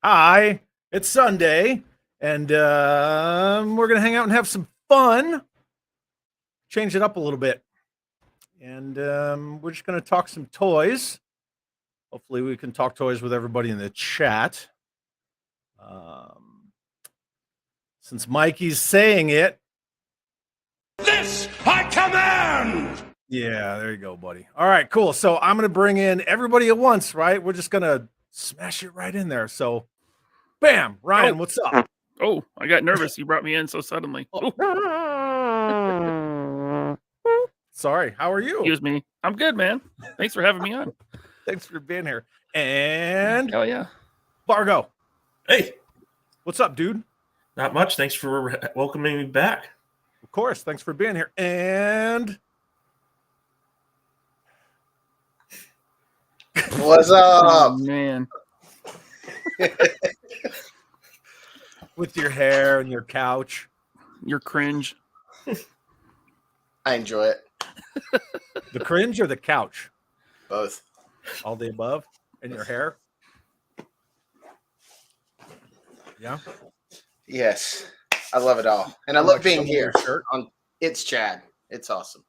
Hi, it's Sunday, and we're going to hang out and have some fun. Change it up a little bit. And we're just going to talk some toys. Hopefully we can talk toys with everybody in the chat. Since Mikey's saying it. This I command! Yeah, there you go, buddy. All right, cool. So I'm going to bring in everybody at once, right? We're just going to smash it right in there. So, bam, Ryan, what's up? Oh, I got nervous. You brought me in so suddenly. Sorry, how are you? Excuse me. I'm good, man. Thanks for having me on. Thanks for being here. And oh yeah, Vargo. Hey, what's up, dude? Not much. Thanks for welcoming me back. Of course. Thanks for being here. And what's up, oh, man? With your hair and your couch, your cringe. I enjoy it. The cringe or the couch? Both. All the above. And your hair? Yeah. Yes, I love it all, and I love being here on It's Chad. It's awesome.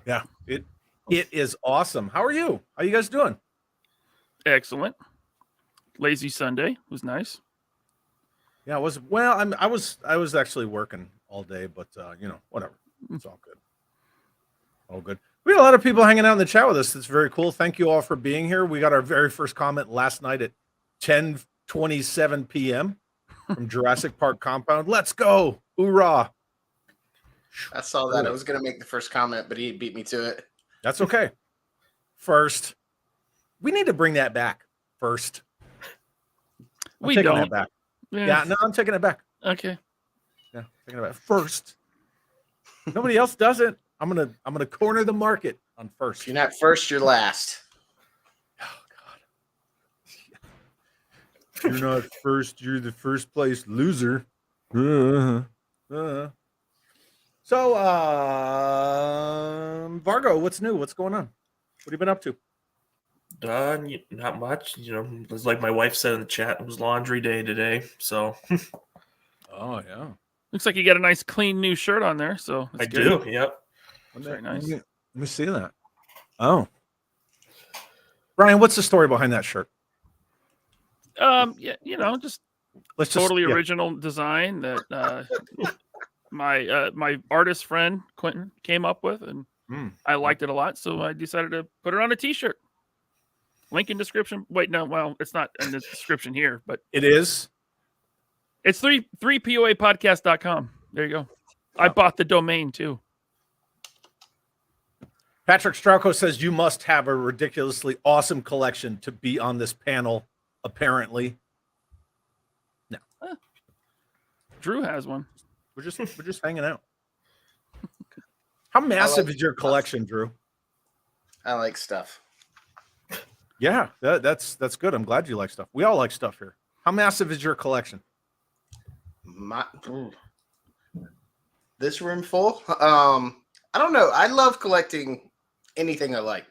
Yeah, it is awesome. How are you? How you guys doing? Excellent. Lazy Sunday was nice. Yeah, it was. Well, I was actually working all day, but you know, whatever. It's all good. All good. We had a lot of people hanging out in the chat with us. It's very cool. Thank you all for being here. We got our very first comment last night at 10:27 p.m. from Jurassic Park compound. Let's go. Hoorah. I saw that. I was going to make the first comment, but he beat me to it. That's okay. First. We need to bring that back. First. We don't. That back. Yeah, no, I'm taking it back. Okay. Yeah, taking it back. First. Nobody else does it. I'm gonna corner the market on first. If you're not first, you're last. Oh God. You're not first, you're the first place loser. So Vargo, what's new? What's going on? What have you been up to? Not much. You know, it's like my wife said in the chat, it was laundry day today. So oh yeah. Looks like you got a nice clean new shirt on there. So I do. Yep. Very nice. Let me see that. Oh. Brian, what's the story behind that shirt? Yeah, you know, just totally yeah. original design that my artist friend Quentin came up with, and I liked it a lot, so I decided to put it on a t-shirt. Link in description. Wait, no, well, it's not in the description here, but it is. It's 3poapodcast.com. There you go. I bought the domain too. Patrick Strauko says you must have a ridiculously awesome collection to be on this panel, apparently. No. Drew has one. We're just hanging out. How massive is your collection, Drew? I like stuff. Yeah, that's good. I'm glad you like stuff. We all like stuff here. How massive is your collection? This room full? I don't know. I love collecting anything I like.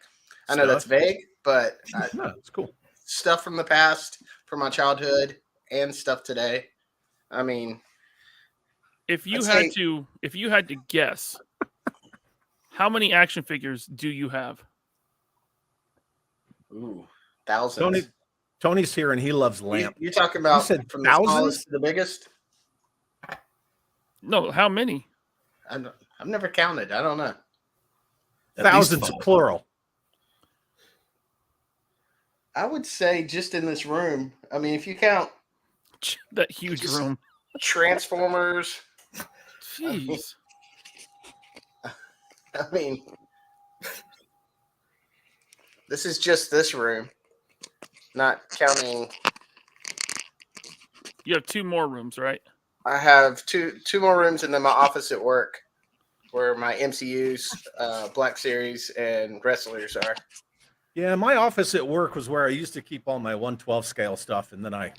I know that's vague, but no, it's cool. Stuff from the past, from my childhood, and stuff today. I mean, if you had to guess, how many action figures do you have? Ooh, thousands. Tony's here and he loves lamp. You're talking about from the smallest to the biggest? No, how many? I've never counted. I don't know. Thousands, plural. I would say just in this room. I mean, if you count that huge room, Transformers. Jeez. I mean, this is just this room, not counting. You have two more rooms, right? I have two more rooms, and then my office at work, where my MCUs, Black Series, and wrestlers are. Yeah, my office at work was where I used to keep all my 112 scale stuff, and then I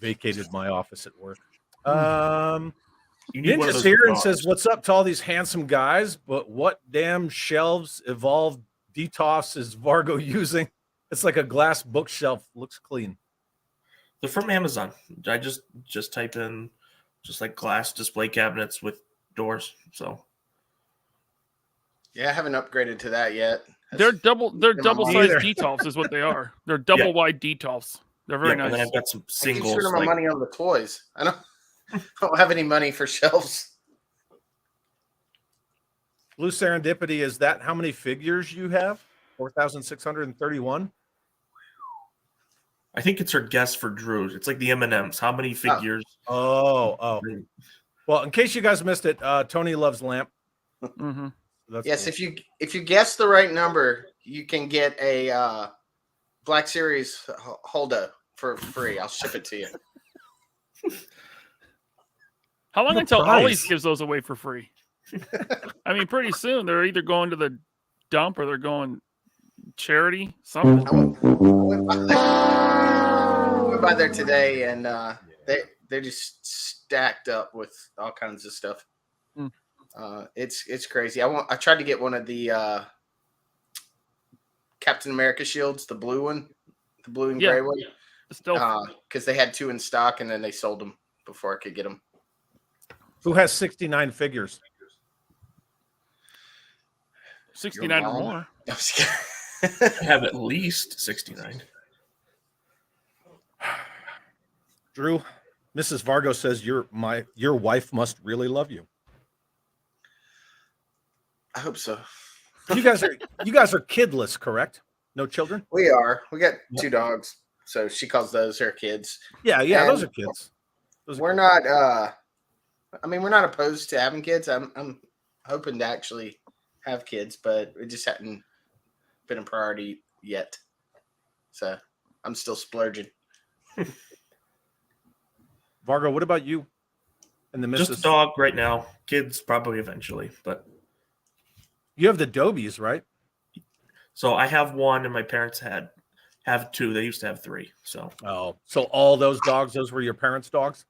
vacated my office at work. Ninja's here and says, "What's up to all these handsome guys? But what damn shelves evolved DTOS is Vargo using? It's like a glass bookshelf. Looks clean." They're from Amazon. I just type in just like glass display cabinets with doors. So Yeah, I haven't upgraded to that yet. They're double sized Neither. detolfs is what they are. They're double wide detolfs. They're very And then nice. I've got some I keep singles. spending my money on the toys. I don't have any money for shelves. Blue Serendipity, is that how many figures you have? 4,631. I think it's her guess for Drew. It's like the M&Ms. How many figures? Oh. Well, in case you guys missed it, Tony loves lamp. Mm-hmm. That's Yes, cool. if you guess the right number, you can get a Black Series holdo for free. I'll ship it to you. How long The until price. Ollie's gives those away for free? I mean, pretty soon they're either going to the dump or they're going charity, something. I went by there today, and they're just stacked up with all kinds of stuff. Mm. It's crazy. I tried to get one of the Captain America shields, the blue and gray one, Still, because they had 2 in stock, and then they sold them before I could get them. Who has 69 figures? 69 or Your mom. more. I have at least 69. Drew, Mrs. Vargo says your wife must really love you. I hope so. You guys are kidless, correct? No children? We are. We got 2 dogs, so she calls those her kids. Yeah, And those are kids. Those are We're kids. not. I mean, we're not opposed to having kids. I'm hoping to actually have kids, but it just hadn't been a priority yet. So I'm still splurging. Vargo, what about you? And the Just missus? a dog right now. Kids probably eventually, but You have the Dobies, right? so I have 1, and my parents have 2. They used to have 3. So Oh, so all those dogs, those were your parents' dogs?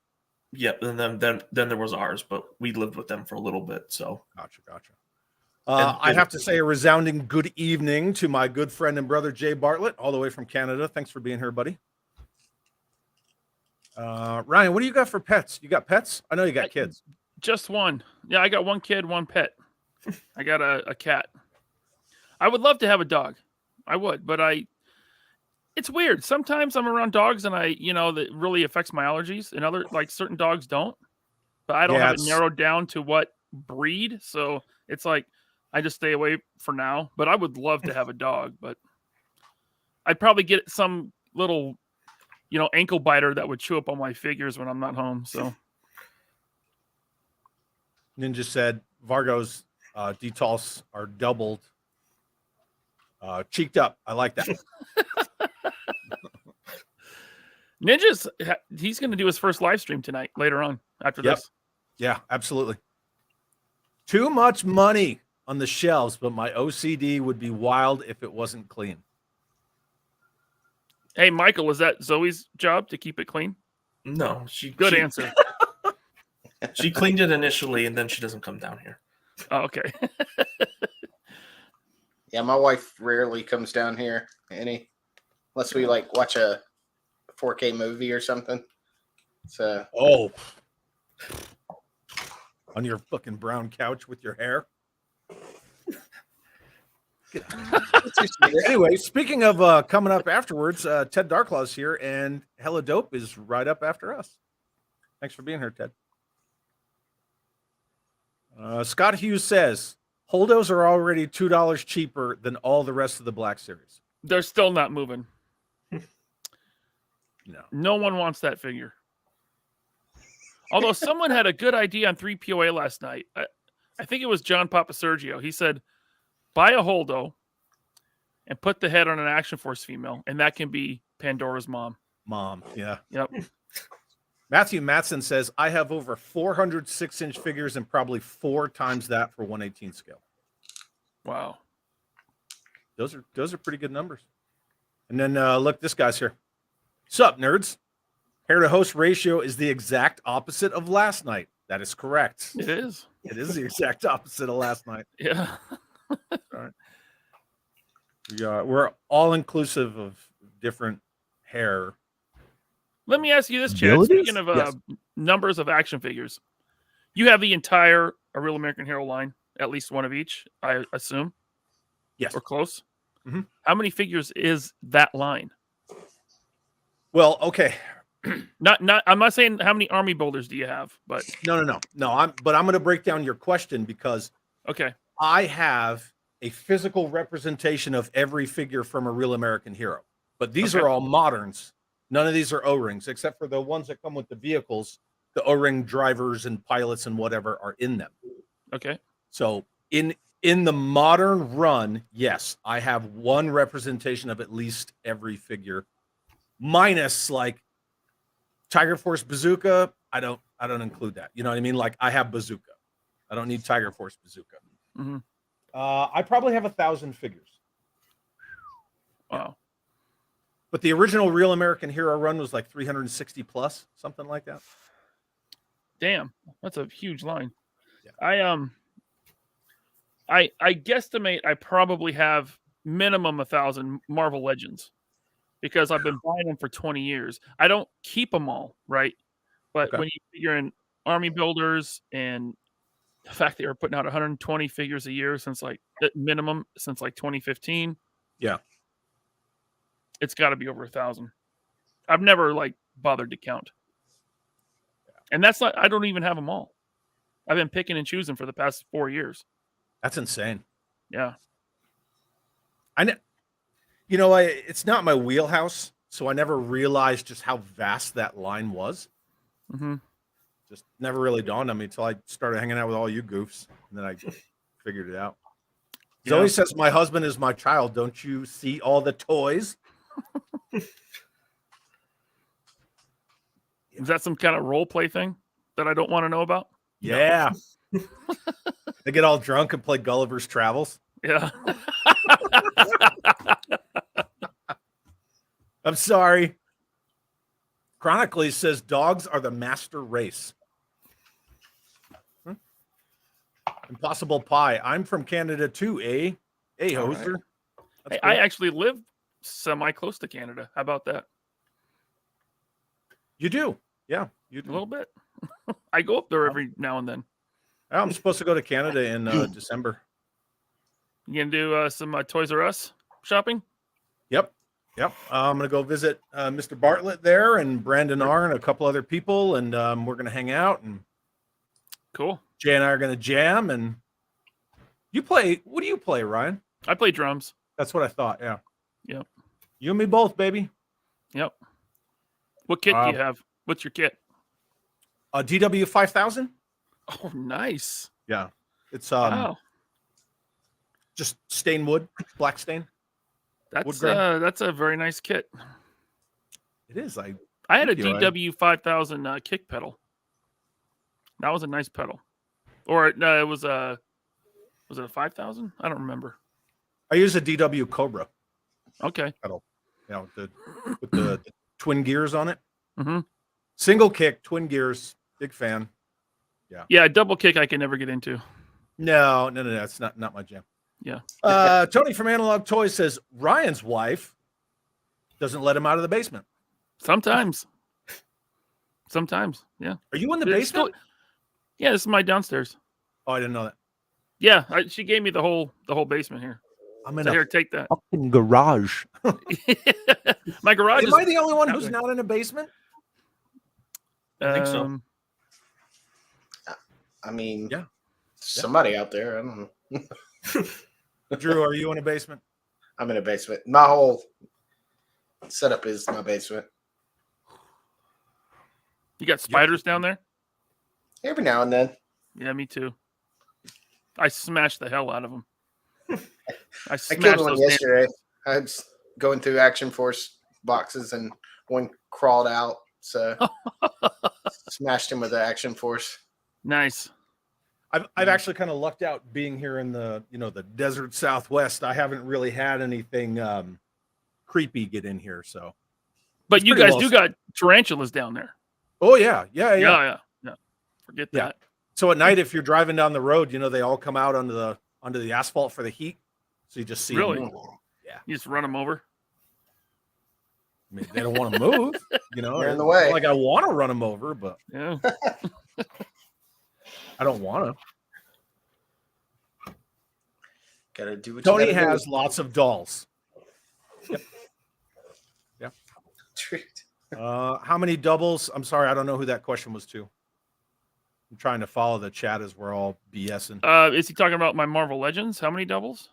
yep. And then there was ours, but we lived with them for a little bit. So Gotcha. And- I have to say a resounding good evening to my good friend and brother, Jay Bartlett, all the way from Canada. Thanks for being here, buddy. Ryan, what do you got for pets? You got pets? I know you got kids. Just one. Yeah, I got 1 kid, 1 pet. I got a cat. I would love to have a dog. I would, but it's weird. Sometimes I'm around dogs and that really affects my allergies, and other like certain dogs don't. But I don't have it narrowed down to what breed, so it's like I just stay away for now. But I would love to have a dog, but I'd probably get some little, ankle biter that would chew up all my figures when I'm not home. So Ninja said Vargo's detolfs are doubled. Cheeked up. I like that. he's going to do his first live stream tonight later on after this. Yeah, absolutely. Too much money on the shelves, but my OCD would be wild if it wasn't clean. Hey, Michael, is that Zoe's job to keep it clean? no, Good she answer. She cleaned it initially, and then she doesn't come down here. Oh, okay. Yeah, my wife rarely comes down here, unless we like watch a 4K movie or something. So On your fucking brown couch with your hair. Anyway, speaking of coming up afterwards, Ted Darklaw's here, and Hella Dope is right up after us. Thanks for being here, Ted. Scott Hughes says Holdos are already $2 cheaper than all the rest of the Black Series. They're still not moving. No. No one wants that figure. Although someone had a good idea on 3POA last night. I think it was John Papa Sergio. He said, buy a Holdo and put the head on an Action Force female, and that can be Pandora's mom. Mom, yeah. Yep. Matthew Matson says, I have over 400 6-inch figures and probably 4 times that for 1/18 scale. Wow. Those are pretty good numbers. And then look, this guy's here. Sup, nerds? Hair to host ratio is the exact opposite of last night. That is correct. It is. It is the exact opposite of last night. Yeah. All right. We're all inclusive of different hair. Let me ask you this, Chad. Abilities? Speaking of Yes. numbers of action figures, you have the entire A Real American Hero line, at least one of each, I assume, Yes. or close. Mhm. How many figures is that line? Well, okay. Not. I'm not saying how many army builders do you have, but No. I'm going to break down your question because okay. I have a physical representation of every figure from A Real American Hero, but these Okay. are all moderns. None of these are O-rings, except for the ones that come with the vehicles. The O-ring drivers and pilots and whatever are in them. Okay. So in the modern run, yes, I have one representation of at least every figure, minus like Tiger Force Bazooka. I don't include that. You know what I mean? Like I have Bazooka. I don't need Tiger Force Bazooka. Mm-hmm. I probably have 1,000 figures. Wow. But the original Real American Hero run was like 360 plus, something like that. Damn, that's a huge line. Yeah. I guesstimate I probably have minimum 1,000 Marvel Legends because I've been buying them for 20 years. I don't keep them all, right? But Okay. when you figure in army builders and the fact they were putting out 120 figures a year since like at minimum since like 2015, Yeah. it's got to be over 1,000. I've never like bothered to count, and that's not. I don't even have them all. I've been picking and choosing for the past 4 years. That's insane. Yeah. I know. You know, it's not my wheelhouse, so I never realized just how vast that line was. Mm-hmm. Just never really dawned on me until I started hanging out with all you goofs, and then I figured it out. Yeah. Zoe says, "My husband is my child. Don't you see all the toys?" Is that some kind of role play thing that I don't want to know about? Yeah. They get all drunk and play Gulliver's Travels. Yeah. I'm sorry. Chronicles says dogs are the master race. Impossible Pie. I'm from Canada too, eh? Hey, All hoser. right. That's I cool. actually live semi close to Canada. How about that? You do. Yeah, you A do. little bit. I go up there every now and then. I'm supposed to go to Canada in December. You gonna do some Toys R Us shopping? Yep. I'm going to go visit Mr. Bartlett there and Brandon R. and a couple other people, and we're going to hang out, and Cool. Jay and I are going to jam. And you play, what do you play, Ryan? I play drums. That's what I thought. Yeah. Yep. You and me both, baby. Yep. What kit do you have? What's your kit? DW 5000. Oh, nice. Yeah. It's Wow. just stained wood, black stain. wood grain. That's a very nice kit. It is. I had a Thank you, Ryan. DW 5000 kick pedal. That was a nice pedal. Or no, it was it a 5000? I don't remember. I use a DW Cobra. Okay. Yeah, with the twin gears on it. Mm-hmm. Single kick, twin gears. Big fan. Yeah, double kick I can never get into. No, it's not my jam. Yeah. Tony from Analog Toys says Ryan's wife doesn't let him out of the basement. Sometimes. Yeah. Are you in the It's basement? Yeah, this is my downstairs. Oh, I didn't know that. Yeah, she gave me the whole basement here. I'm in So a here, take that. Fucking garage. My garage Am is. I the only one out who's there. not in a basement? I think so. I mean, Yeah. somebody out there. I don't know. Drew, are you in a basement? I'm in a basement. My whole setup is my basement. You got spiders down there? Every now and then. Yeah, me too. I smashed the hell out of them. I I smashed killed one those. yesterday. I was going through Action Force boxes and one crawled out. So smashed him with the Action Force. Nice. I've actually kind of lucked out being here in the the desert Southwest. I haven't really had anything creepy get in here. So, But It's you pretty guys well do got tarantulas down there. oh yeah. Yeah. Forget Yeah. that. So at night, if you're driving down the road, they all come out onto the asphalt for the heat. So you just see Really? them. You just run them over. I mean, they don't want to move. You know, They're in the it's not way. like I want to run them over, but Yeah. I don't want to. Gotta do what Tony you gotta has lots of dolls. do. How many doubles? I'm sorry, I don't know who that question was to. I'm trying to follow the chat as we're all BSing. Is he talking about my Marvel Legends? How many doubles?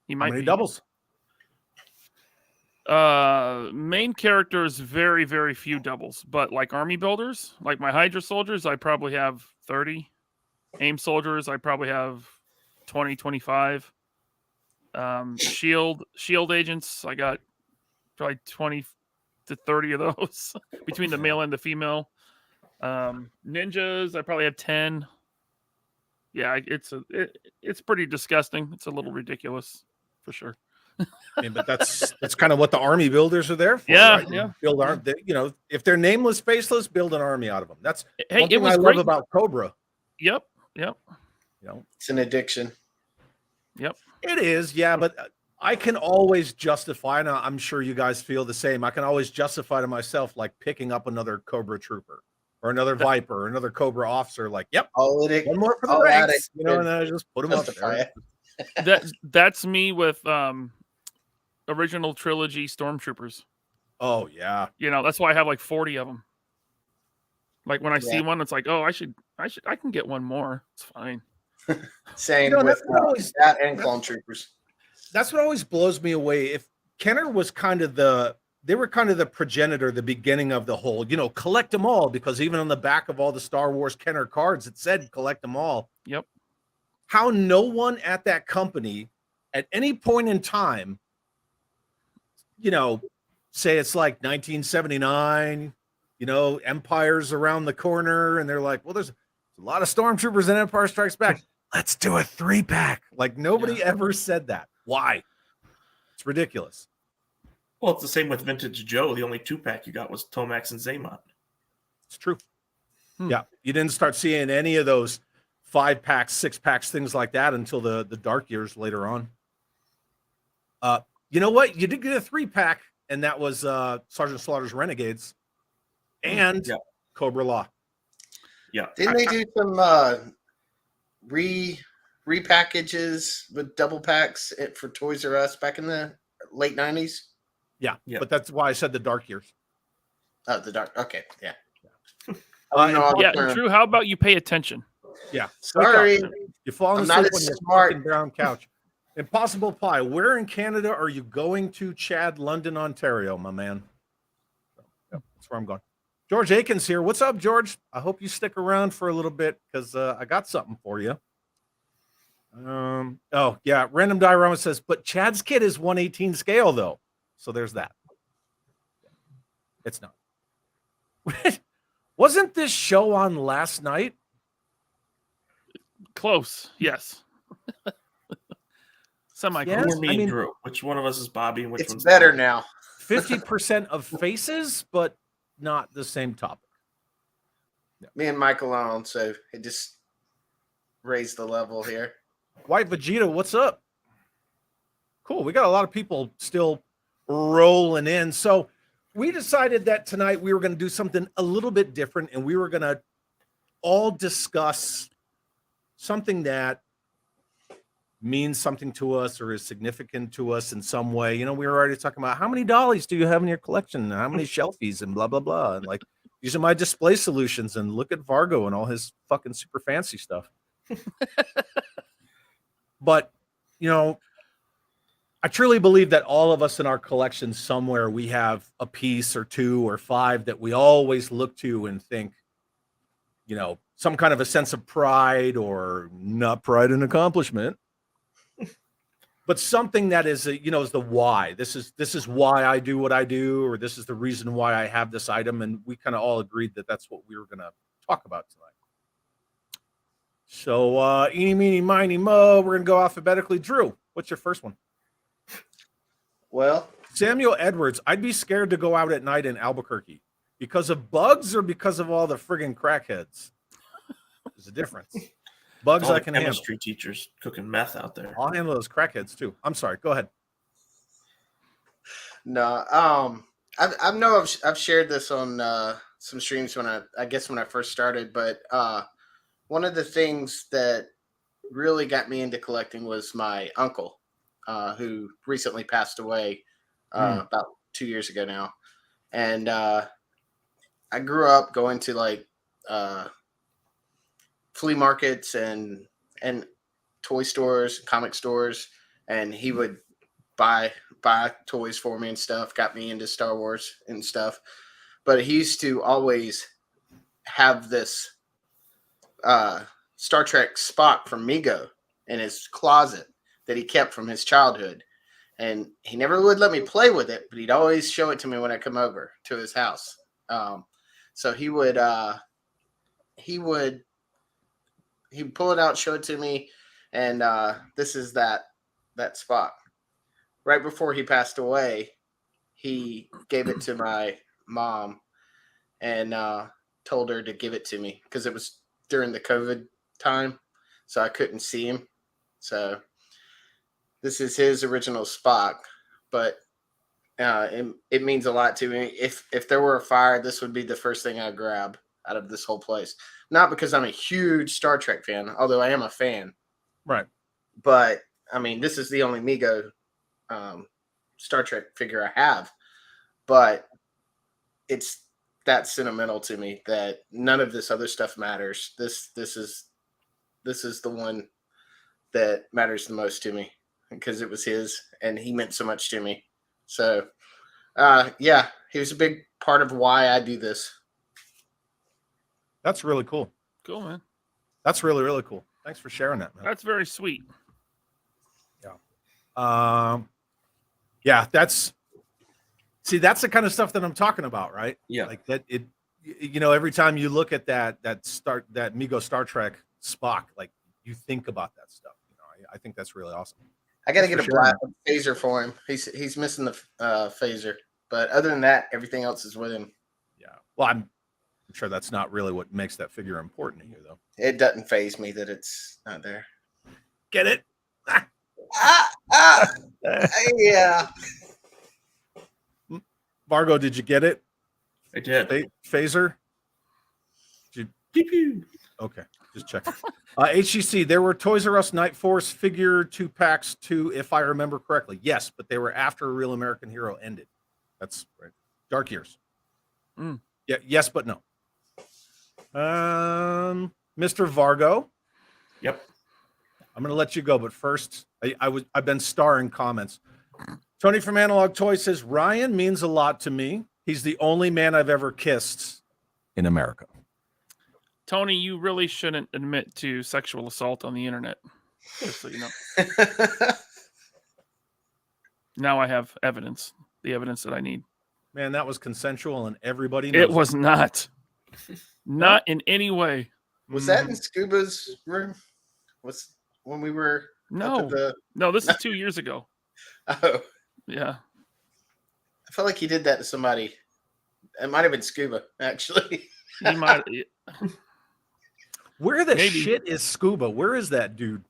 He might How many be. doubles? Main characters, very, very few doubles. But like army builders, like my Hydra soldiers, I probably have 30. AIM soldiers, I probably have 20, 25. Shield agents, I got probably 20 to 30 of those between the male and the female. Ninjas, I probably have 10. Yeah, it's pretty disgusting. It's a little ridiculous for sure. I mean, but that's kind of what the army builders are there for. Yeah, right? yeah. Build if they're nameless, faceless, build an army out of them. That's Hey, one thing I love about Cobra. Yep. You know, It's an addiction. Yep. it is, yeah, but I can always justify, and I'm sure you guys feel the same. I can always justify to myself, like picking up another Cobra trooper or another Viper or another Cobra officer. Like, yep, All it one more for the all that ranks, it and then I just put them up justify there. it. That's me with original trilogy stormtroopers. Oh yeah, That's why I have like 40 of them. Like when I see Yeah. one, it's like, oh, I can get one more. It's fine. Same You know, with that's what always- that and clone troopers. that's what always blows me away. If Kenner was they were kind of the progenitor, the beginning of the whole, collect them all, because even on the back of all the Star Wars Kenner cards, it said collect them all. Yep. How no one at that company at any point in time, say it's like 1979, Empire's around the corner, and they're like, well, there's a lot of stormtroopers in Empire Strikes Back. Let's do a 3-pack. Like nobody ever said that. Why? It's ridiculous. Well, it's the same with Vintage Joe. The only 2-pack you got was Tomax and Zaymont. It's true. Yeah. You didn't start seeing any of those 5-packs, 6-packs, things like that until the dark years later on. You know what? You did get a 3-pack, and that was Sergeant Slaughter's Renegades and Cobra Law. Yeah. Didn't they do some repackages with double packs for Toys R Us back in the late 90s? Yeah. Yeah. But that's why I said the dark years. Oh, the dark. Okay, yeah. Drew, how about you pay attention? Yeah. Sorry, You fall I'm not asleep on as your smart. fucking brown couch. Impossible Pie. Where in Canada are you going to? Chad, London, Ontario, my man. Yep, that's where I'm going. George Aikens here. What's up, George? I hope you stick around for a little bit because I got something for you. Oh, yeah. Random Diorama says, but Chad's kit is 1/18 scale, though. So there's that. It's not. Wasn't this show on last night? Close. Yes. Semi Yes. close. Or me I and mean- Drew. Which one of us is Bobby and which it's one's better Bobby? now. 50% of faces, but not the same topic. Me and Mike alone, so it just raised the level here. White Vegeta, what's up? Cool. We got a lot of people still rolling in. So we decided that tonight we were going to do something a little bit different, and we were going to all discuss something that means something to us or is significant to us in some way. We were already talking about how many dollies do you have in your collection and how many shelfies and blah, blah, blah. And like, these are my display solutions, and look at Vargo and all his fucking super fancy stuff. But, I truly believe that all of us in our collection somewhere, we have a piece or 2 or 5 that we always look to and think, some kind of a sense of pride, or not pride and accomplishment, but something that is, is the why. This is why I do what I do, or this is the reason why I have this item. And we kind of all agreed that that's what we were going to talk about tonight. So, eeny, meeny, miny, mo, we're going to go alphabetically. Drew, what's your first one? Well, Samuel Edwards. I'd be scared to go out at night in Albuquerque because of bugs or because of all the friggin' crackheads. There's a difference. Bugs All I the can handle. chemistry teachers cooking meth out there. I'll handle those crackheads too. I'm sorry. Go ahead. no. I know I've shared this on some streams when I guess when I first started, but one of the things that really got me into collecting was my uncle, who recently passed away about 2 years ago now, and I grew up going to like flea markets and toy stores, comic stores, and he would buy toys for me and stuff. Got me into Star Wars and stuff. But he used to always have this Star Trek Spock from Mego in his closet that he kept from his childhood. And he never would let me play with it, but he'd always show it to me when I come over to his house. So he'd pull it out, show it to me, and this is that Spock. Right before he passed away, he gave it to my mom and told her to give it to me because it was during the COVID time, so I couldn't see him. So this is his original Spock, but it means a lot to me. If there were a fire, this would be the first thing I'd grab out of this whole place. Not because I'm a huge Star Trek fan, although I am a fan. Right. But I mean, this is the only Mego Star Trek figure I have, but it's that sentimental to me that none of this other stuff matters. This is the one that matters the most to me because it was his and he meant so much to me. So yeah, he was a big part of why I do this. That's really cool. Cool, man. That's really, really cool. Thanks for sharing that, man. That's very sweet. Yeah, that's the kind of stuff that I'm talking about, right? Yeah. Like that every time you look at that Mego Star Trek Spock, like you think about that stuff. I think that's really awesome. I got to get a black phaser for him. He's missing the phaser, but other than that, everything else is with him. Yeah. Well, I'm sure that's not really what makes that figure important to you, though. It doesn't faze me that it's not there. Get it? Yeah. Vargo, did you get it? I did. Phaser? Okay, just checking. HCC, there were Toys R Us Night Force figure 2 packs too, if I remember correctly. Yes, but they were after A Real American Hero ended. That's right. Dark Years. Yeah, yes, but no. Mr. Vargo. Yep. I'm going to let you go, but first, I've been starring comments. Tony from Analog Toy says, Ryan means a lot to me. He's the only man I've ever kissed in America. Tony, you really shouldn't admit to sexual assault on the internet. Just so you know. Now I have evidence. The evidence that I need. Man, that was consensual and everybody knows it. Was not. Not in any way. Was that in Scuba's room? Was when we were No, this is 2 years ago. Oh, yeah. I felt like he did that to somebody. It might have been Scuba, actually. He might. Where the shit is Scuba? Where is that dude?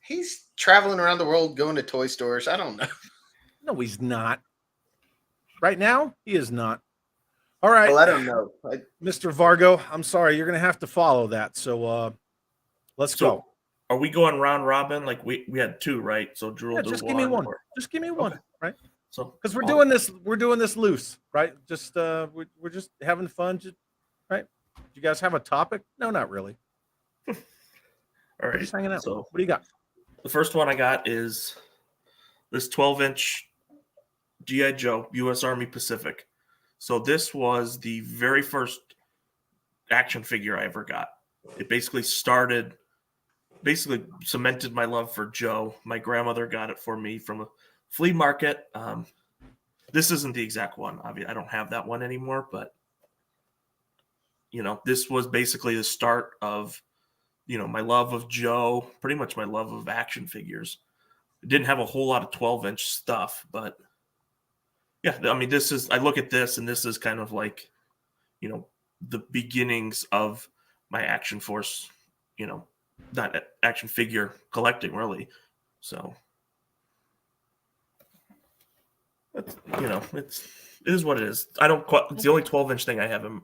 He's traveling around the world going to toy stores. I don't know. No, he's not. Right now, he is not. All right. Well, I don't know. Mr. Vargo, I'm sorry. You're going to have to follow that. So let's go. Are we going round robin? Like we had 2, right? So Drew will do just give me one. Just give me one, okay. right? So because we're doing this loose, right? Just we're just having fun, right? Do you guys have a topic? No, not really. All right. We're just hanging out. So what do you got? The first one I got is this 12-inch G.I. Joe U.S. Army Pacific. So this was the very first action figure I ever got. It basically cemented my love for Joe. My grandmother got it for me from a flea market. This isn't the exact one. Obviously, I don't have that one anymore, but this was basically the start of, my love of Joe, pretty much my love of action figures. It didn't have a whole lot of 12-inch stuff, but yeah, I mean, I look at this and this is kind of like, the beginnings of my Action Force, not action figure collecting really. So That's, it is what it is. I don't quite. It's the only 12-inch thing I have in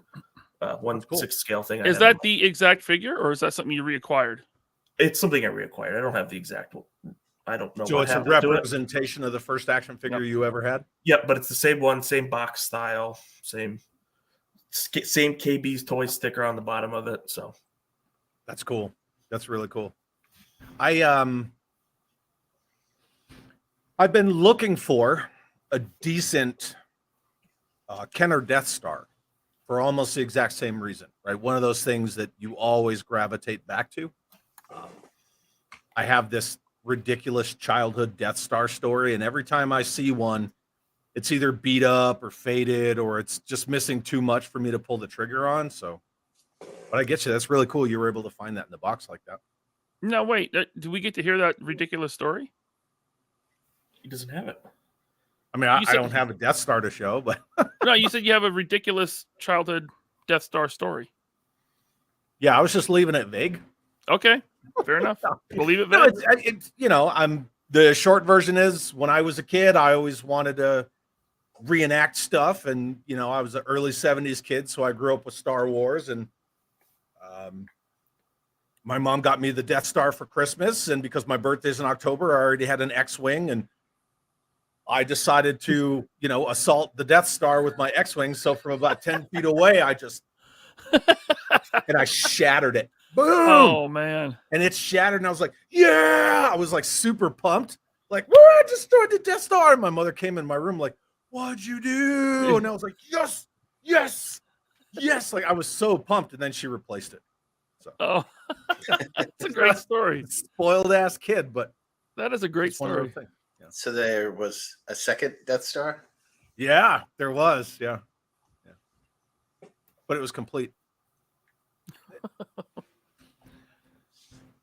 1/6 scale thing. Is that the exact figure, or is that something you reacquired? It's something I reacquired. I don't have the exact one. I don't know. So what it's a happened to it. representation of the first action figure you ever had. Yep, but it's the same one, same box style, same KB's toy sticker on the bottom of it. So that's cool. That's really cool. I've been looking for a decent Kenner Death Star for almost the exact same reason, right? One of those things that you always gravitate back to. I have this ridiculous childhood Death Star story, and every time I see one, it's either beat up or faded, or it's just missing too much for me to pull the trigger on. So, but I get you. That's really cool. You were able to find that in the box like that. No, wait. Do we get to hear that ridiculous story? he doesn't have it. I mean, I don't have a Death Star to show, but No, you said you have a ridiculous childhood Death Star story. yeah, I was just leaving it vague. Okay, fair enough. We'll leave it No, vague. it's the short version is when I was a kid, I always wanted to reenact stuff, and I was an early 70s kid, so I grew up with Star Wars, and my mom got me the Death Star for Christmas, and because my birthday's in October, I already had an X-Wing, and I decided to, assault the Death Star with my X-Wing. So from about 10 feet away, I shattered it. Boom! Oh man! And it shattered, and I was like, "Yeah!" I was like super pumped, like, "Woo! I destroyed the Death Star!" And my mother came in my room, like, "What'd you do?" And I was like, "Yes, yes, yes!" Like I was so pumped, and then she replaced it. So, Oh, that's a great story. Spoiled ass kid, but That is a great it's one of those story. things. Yeah. So there was a second Death Star. Yeah, there was. Yeah. But it was complete.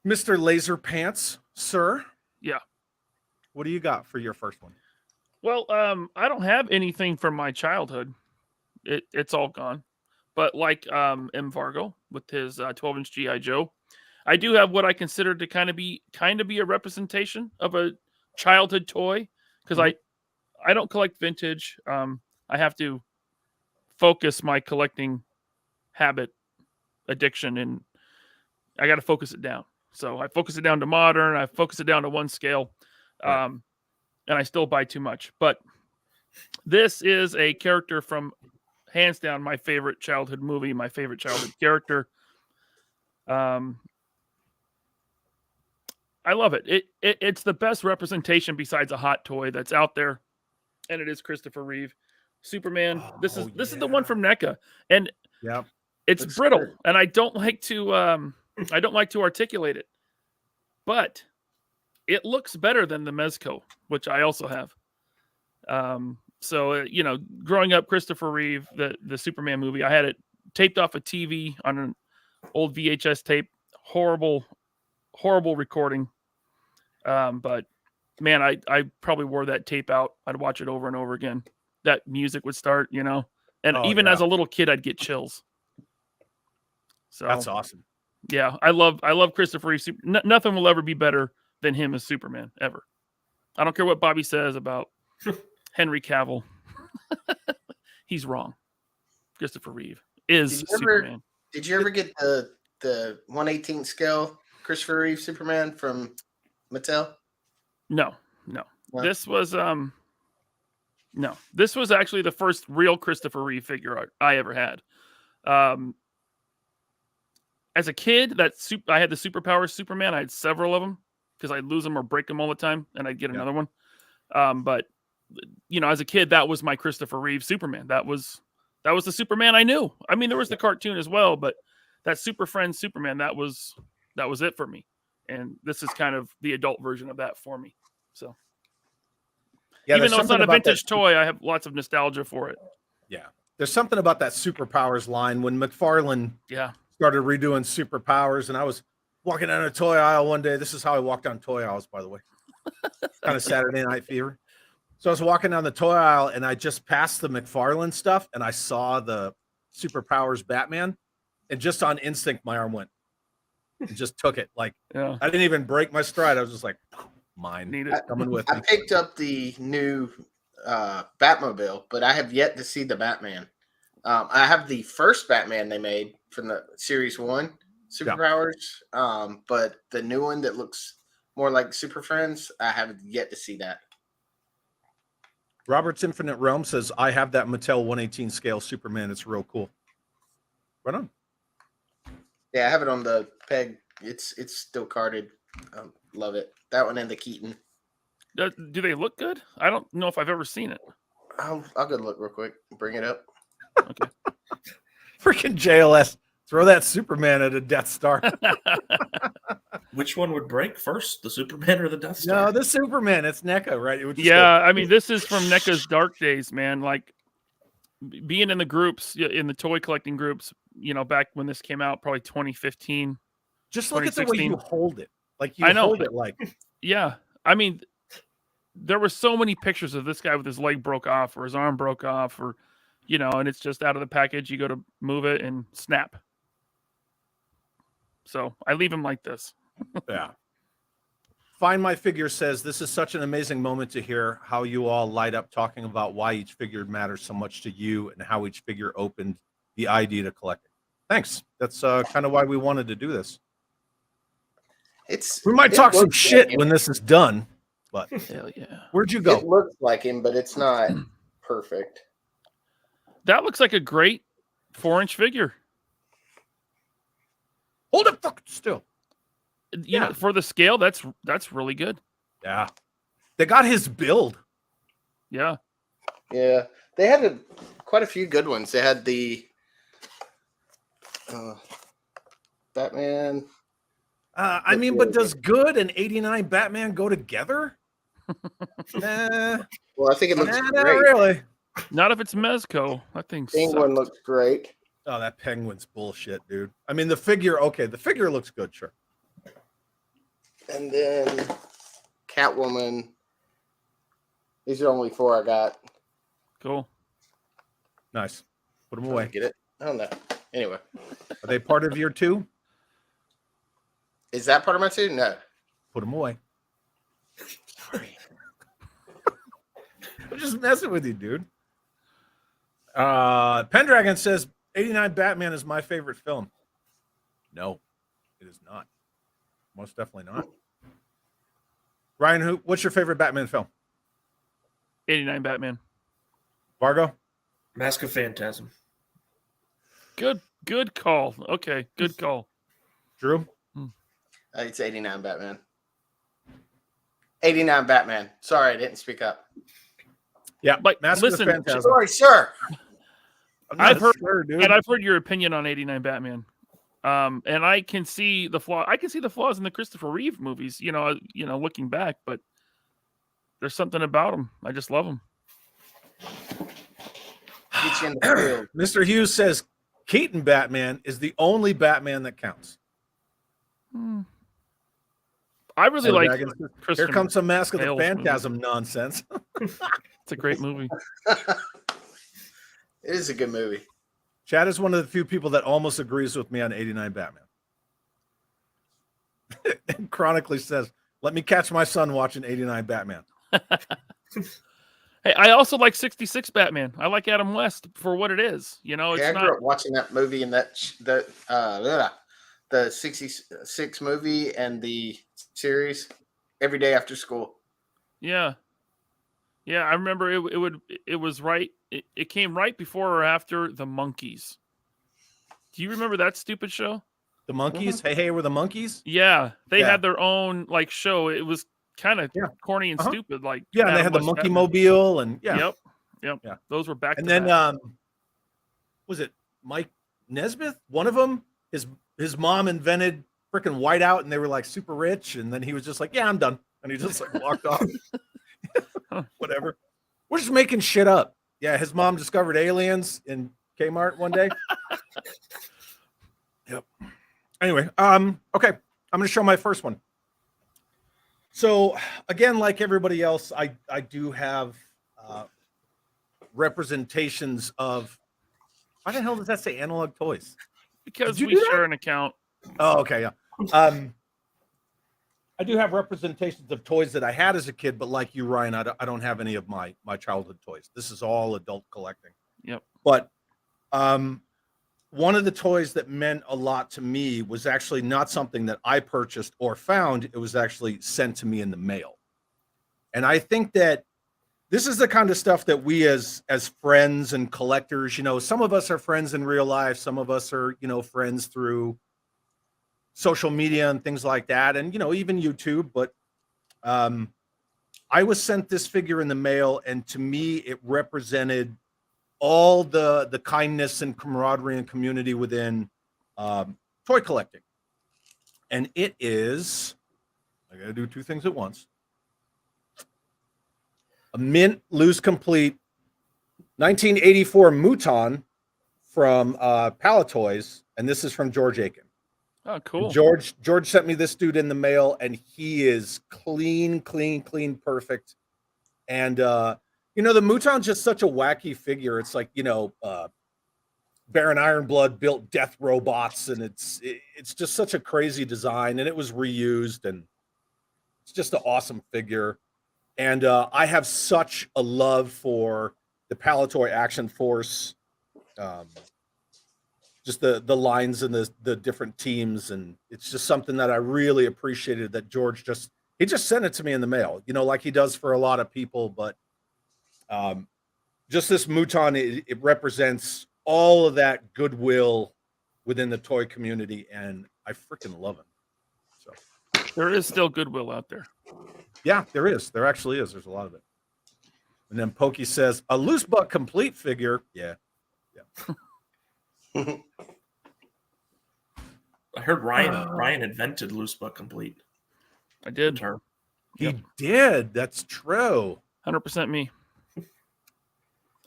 Mr. LaserPants, sir. Yeah. What do you got for your first one? Well, I don't have anything from my childhood. It's all gone. But like MVargo with his 12-inch GI Joe, I do have what I consider to kind of be a representation of a childhood toy, because I don't collect vintage. I have to focus my collecting habit addiction, and I got to focus it down. So I focus it down to modern. I focus it down to one scale, and I still buy too much. But this is a character from, hands down, my favorite childhood movie, my favorite childhood character. I love it. It's the best representation besides a hot toy that's out there, and it is Christopher Reeve, Superman. This is the one from NECA, and it's brittle, and I don't like to articulate it, but it looks better than the Mezco, which I also have. So growing up, Christopher Reeve, the Superman movie, I had it taped off a TV on an old VHS tape. Horrible recording. But man, I probably wore that tape out. I'd watch it over and over again. That music would start, and even as a little kid, I'd get chills. So that's awesome. Yeah, I love Christopher Reeve. Nothing will ever be better than him as Superman, ever. I don't care what Bobby says about Henry Cavill. He's wrong. Christopher Reeve is Superman. Did you ever get the 1/18 scale Christopher Reeve Superman from Mattel? No. This was this was actually the first real Christopher Reeve figure I ever had. As a kid, I had the Superpowers Superman. I had several of them because I'd lose them or break them all the time, and I'd get another one. But as a kid, that was my Christopher Reeve Superman. That was the Superman I knew. I mean, there was the cartoon as well, but that Super Friends Superman, that was it for me. And this is kind of the adult version of that for me. So even though it's not a vintage toy, I have lots of nostalgia for it. Yeah. There's something about that Superpowers line when McFarlane started redoing Superpowers, and I was walking down a toy aisle one day. This is how I walk down toy aisles, by the way. Kind of Saturday Night Fever. So I was walking down the toy aisle, and I just passed the McFarlane stuff, and I saw the Superpowers Batman, and just on instinct, my arm went and just took it. Like, I didn't even break my stride. I was just like, mine. Need it. Coming with I me. picked up the new Batmobile, but I have yet to see the Batman. I have the first Batman they made from the Series 1 superpowers, but the new one that looks more like Super Friends, I haven't yet to see that. Robert's Infinite Realm says, I have that Mattel 118 scale Superman. It's real cool. Right on. Yeah, I have it on the peg. It's still carded. Love it. That one and the Keaton. Do they look good? I don't know if I've ever seen it. I'll go look real quick. Bring it up. Okay. Freaking JLS. Throw that Superman at a Death Star. Which one would break first, the Superman or the Death Star? No, the Superman. It's NECA, right? It would just Yeah, I mean, this is from NECA's dark days, man. Like being in the groups, in the toy collecting groups, back when this came out, probably 2015. Just look at the way you hold it. Like you I know. hold it like. Yeah. I mean, there were so many pictures of this guy with his leg broke off or his arm broke off or, and it's just out of the package. You go to move it and snap. So I leave him like this. Yeah. Find My Figure says, this is such an amazing moment to hear how you all light up talking about why each figure matters so much to you and how each figure opened the idea to collect it. Thanks. That's kind of why we wanted to do this. We might talk some shit when this is done, but hell yeah. Where'd you go? It looks like him, but it's not perfect. That looks like a great 4-inch figure. Hold it fucking still. You know, for the scale, that's really good. Yeah. They got his build. Yeah. Yeah. They had quite a few good ones. They had the Batman. I mean, but does good and 89 Batman go together? Nah. Well, I think it looks Not great. really. Not if it's Mezco. That thing Penguin sucks. looks great. Oh, that penguin's bullshit, dude. I mean, the figure, okay, the figure looks good, sure. And then Catwoman. These are only 4 I got. Cool. Nice. Put them away. Get it? I don't know. Anyway. Are they part of your 2? Is that part of my 2? No. Put them away. Sorry. I'm just messing with you, dude. Pendragon says 89 Batman is my favorite film. No, it is not. Most definitely not. Ryan, what's your favorite Batman film? 89 Batman. Vargo? Mask of Phantasm. Good call. Okay, good call. Drew? It's 89 Batman. 89 Batman. Sorry, I didn't speak up. Yeah, but Mask listen, of Phantasm. Sorry, sir. I've heard, dude. and I've heard your opinion on 89 Batman. And I can see the flaw. I can see the flaws in the Christopher Reeve movies. Looking back, but there's something about them. I just love them. Get you in the field. Mr. Hughes says Keaton Batman is the only Batman that counts. I really like. Here comes some Mask of the Bale's Phantasm nonsense. It's a great movie. It is a good movie. Chad is one of the few people that almost agrees with me on 89 Batman. And chronically says, let me catch my son watching 89 Batman. Hey, I also like 66 Batman. I like Adam West for what it is. It's I not. grew up watching that movie and the 66 movie and the series every day after school. Yeah. Yeah, I remember it was right. It came right before or after The Monkees. Do you remember that stupid show? The Monkees? Hey, we're the Monkees? Yeah. They had their own show. It was kind of corny and stupid. And they had the Monkey Batman. Mobile and Yep. Yeah. Those were back and to then back. Was it Mike Nesmith? One of them, his mom invented freaking whiteout and they were like super rich, and then he was just like, yeah, I'm done. And he just walked off. Whatever. We're just making shit up. Yeah, his mom discovered aliens in Kmart one day. Yep. Anyway, okay. I'm gonna show my first one. So again, like everybody else, I do have representations of, why the hell does that say Analog Toys? Because Did you we do that? share an account. Oh, okay, yeah. I do have representations of toys that I had as a kid, but like you, Ryan, I don't have any of my childhood toys. This is all adult collecting. Yep. But one of the toys that meant a lot to me was actually not something that I purchased or found. It was actually sent to me in the mail. And I think that this is the kind of stuff that we as friends and collectors, you know, some of us are friends in real life. Some of us are, you know, friends through social media and things like that. And, you know, even YouTube. But I was sent this figure in the mail, and to me, it represented all the kindness and camaraderie and community within toy collecting. And it is, I gotta do two things at once. A mint loose complete 1984 Mouton from Palatoys, and this is from George Aiken. Oh, cool. And George sent me this dude in the mail, and he is clean, perfect. And you know, the Mouton's just such a wacky figure. It's like, you know, Baron Ironblood built death robots, and it's just such a crazy design, and it was reused, and it's just an awesome figure. And I have such a love for the Palatoy Action Force, just the lines and the different teams, and it's just something that I really appreciated that George just sent it to me in the mail, you know, like he does for a lot of people. But just this Mouton, it represents all of that goodwill within the toy community, and I freaking love him. So there is still goodwill out there. Yeah, there is. There actually is. There's a lot of it. And then Pokey says, a loose but complete figure. Yeah. I heard Ryan invented loose but complete. I did. Term. He did. That's true. 100% me.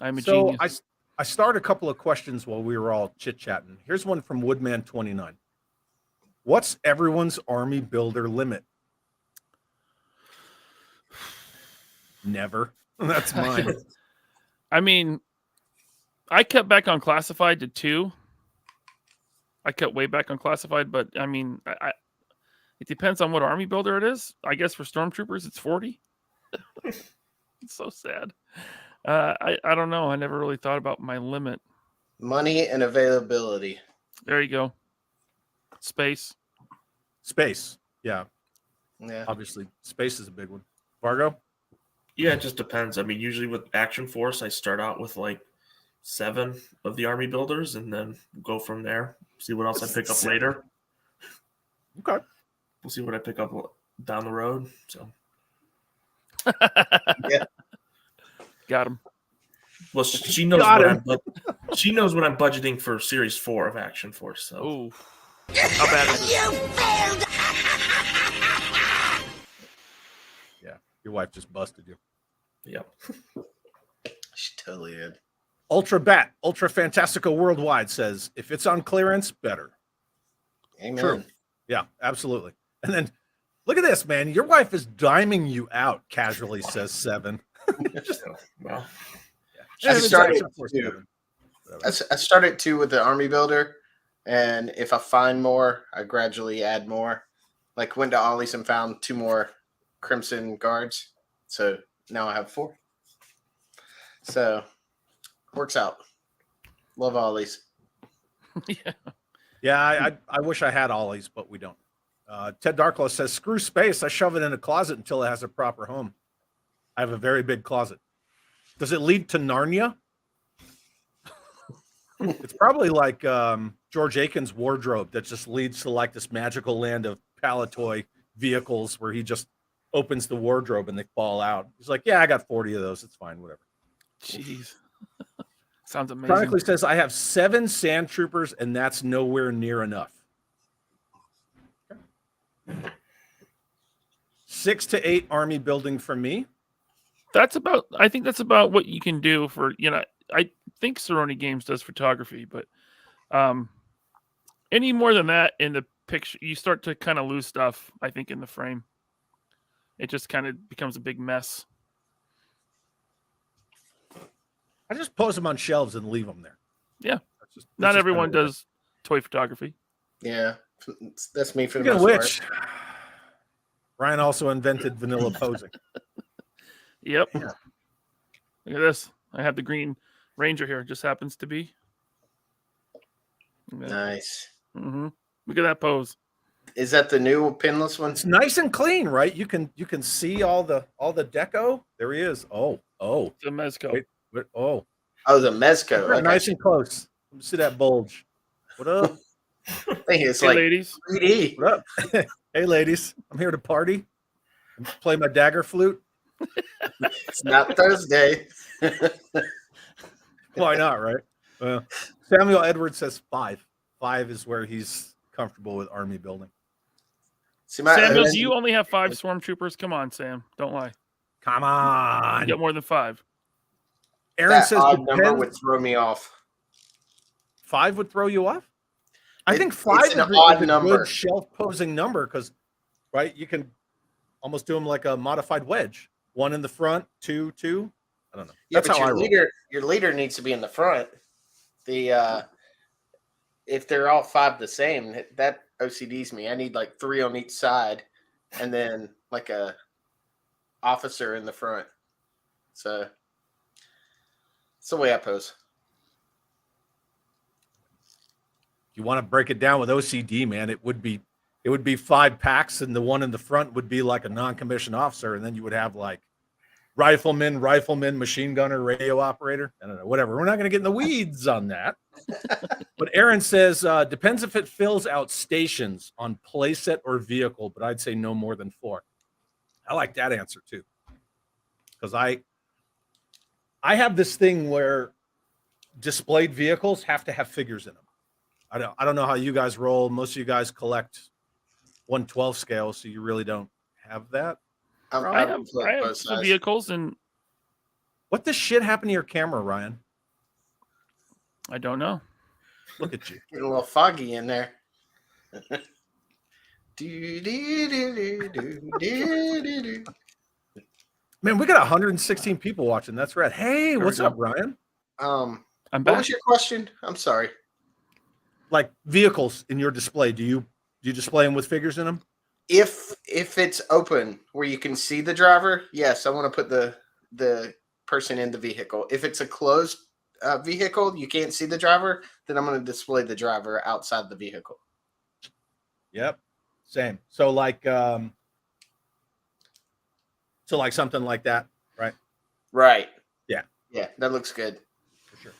I'm a genius. I started a couple of questions while we were all chit-chatting. Here's one from Woodman29. What's everyone's army builder limit? Never. That's mine. I mean, I cut back on classified to 2. I cut way back on classified, but I mean, it depends on what army builder it is. I guess for stormtroopers, it's 40. It's so sad. I don't know. I never really thought about my limit. Money and availability. There you go. Space. Yeah. Yeah. Obviously, space is a big one. Vargo? Yeah, it just depends. I mean, usually with Action Force, I start out with like 7 of the army builders and then go from there. See what else I pick up later. Okay. We'll see what I pick up down the road. So, Yeah. Got him. well, she knows she knows what I'm budgeting for Series 4 of Action Force. So, Ooh. How bad is it? You failed! Yeah. Your wife just busted you. yep. She totally did. Ultra Fantastico Worldwide says, if it's on clearance, better. Amen. True. Yeah, absolutely. And then look at this, man. Your wife is diming you out, casually says 7. Well, I started too. I started 2 with the army builder, and if I find more, I gradually add more. Like went to Ollie's and found 2 more Crimson Guards, so now I have 4. So works out. Love Ollie's. Yeah. I wish I had Ollie's, but we don't. Ted Darklaw says, screw space. I shove it in a closet until it has a proper home. I have a very big closet. Does it lead to Narnia? It's probably like George Aiken's wardrobe that just leads to like this magical land of Palatoy vehicles where he just opens the wardrobe and they fall out. He's like, yeah, I got 40 of those. It's fine, whatever. Jeez. Sounds amazing. Chronically says, I have 7 sand troopers and that's nowhere near enough. 6 to 8 army building for me. I think that's about what you can do for, you know, I think Cerrone Games does photography, but any more than that in the picture, you start to kind of lose stuff, I think, in the frame. It just kind of becomes a big mess. I just pose them on shelves and leave them there. Yeah. That's Not just everyone kind of does toy photography. Yeah, that's me for the Speaking of most which, Ryan also invented vanilla posing. Yep. Yeah. Look at this. I have the Green Ranger here. It just happens to be. Nice. Mm-hmm. Look at that pose. Is that the new pinless one? It's nice and clean, right? You can see all the deco. There he is. Oh. The Mezco. Wait, oh. Oh, the Mezco. Okay. Nice and close. Let me see that bulge. What up? I think it's Hey, like ladies. 3D. What up? Hey, ladies. I'm here to party and play my dagger flute. It's not Thursday. Why not, right? Samuel Edwards says 5. 5 is where he's comfortable with army building. See, Samuel, do you only have 5 stormtroopers? Come on, Sam. Don't lie. Come on. You got more than 5. Aaron that says odd number depends. would throw me off. 5 would throw you off? I think It's 5 is an a odd number. good shelf posing number because, right, you can almost do them like a modified wedge. 1 in the front, 2, 2. I don't know. Yeah, That's but how I roll. your leader needs to be in the front. The if they're all 5 the same, that OCDs me. I need like 3 on each side, and then like a officer in the front. So it's the way I pose. If you want to break it down with OCD, man, it would be 5 packs, and the one in the front would be like a non-commissioned officer, and then you would have like rifleman, machine gunner, radio operator. I don't know, whatever. We're not going to get in the weeds on that. But Aaron says, depends if it fills out stations on playset or vehicle, but I'd say no more than 4. I like that answer too. Because I have this thing where displayed vehicles have to have figures in them. I don't know how you guys roll. Most of you guys collect 1/12 scale, so you really don't have that. I have some vehicles, and What the shit happened to your camera, Ryan? I don't know. Look at you. Getting a little foggy in there. Man, we got 116 people watching. That's right. Hey, what's up, Ryan? I'm What back. was your question? I'm sorry. Like vehicles in your display, do you display them with figures in them? If it's open where you can see the driver, yes, I want to put the person in the vehicle. If it's a closed vehicle, you can't see the driver, then I'm going to display the driver outside the vehicle. Yep. Same. So like something like that, right? Right. Yeah. Yeah, that looks good. For sure.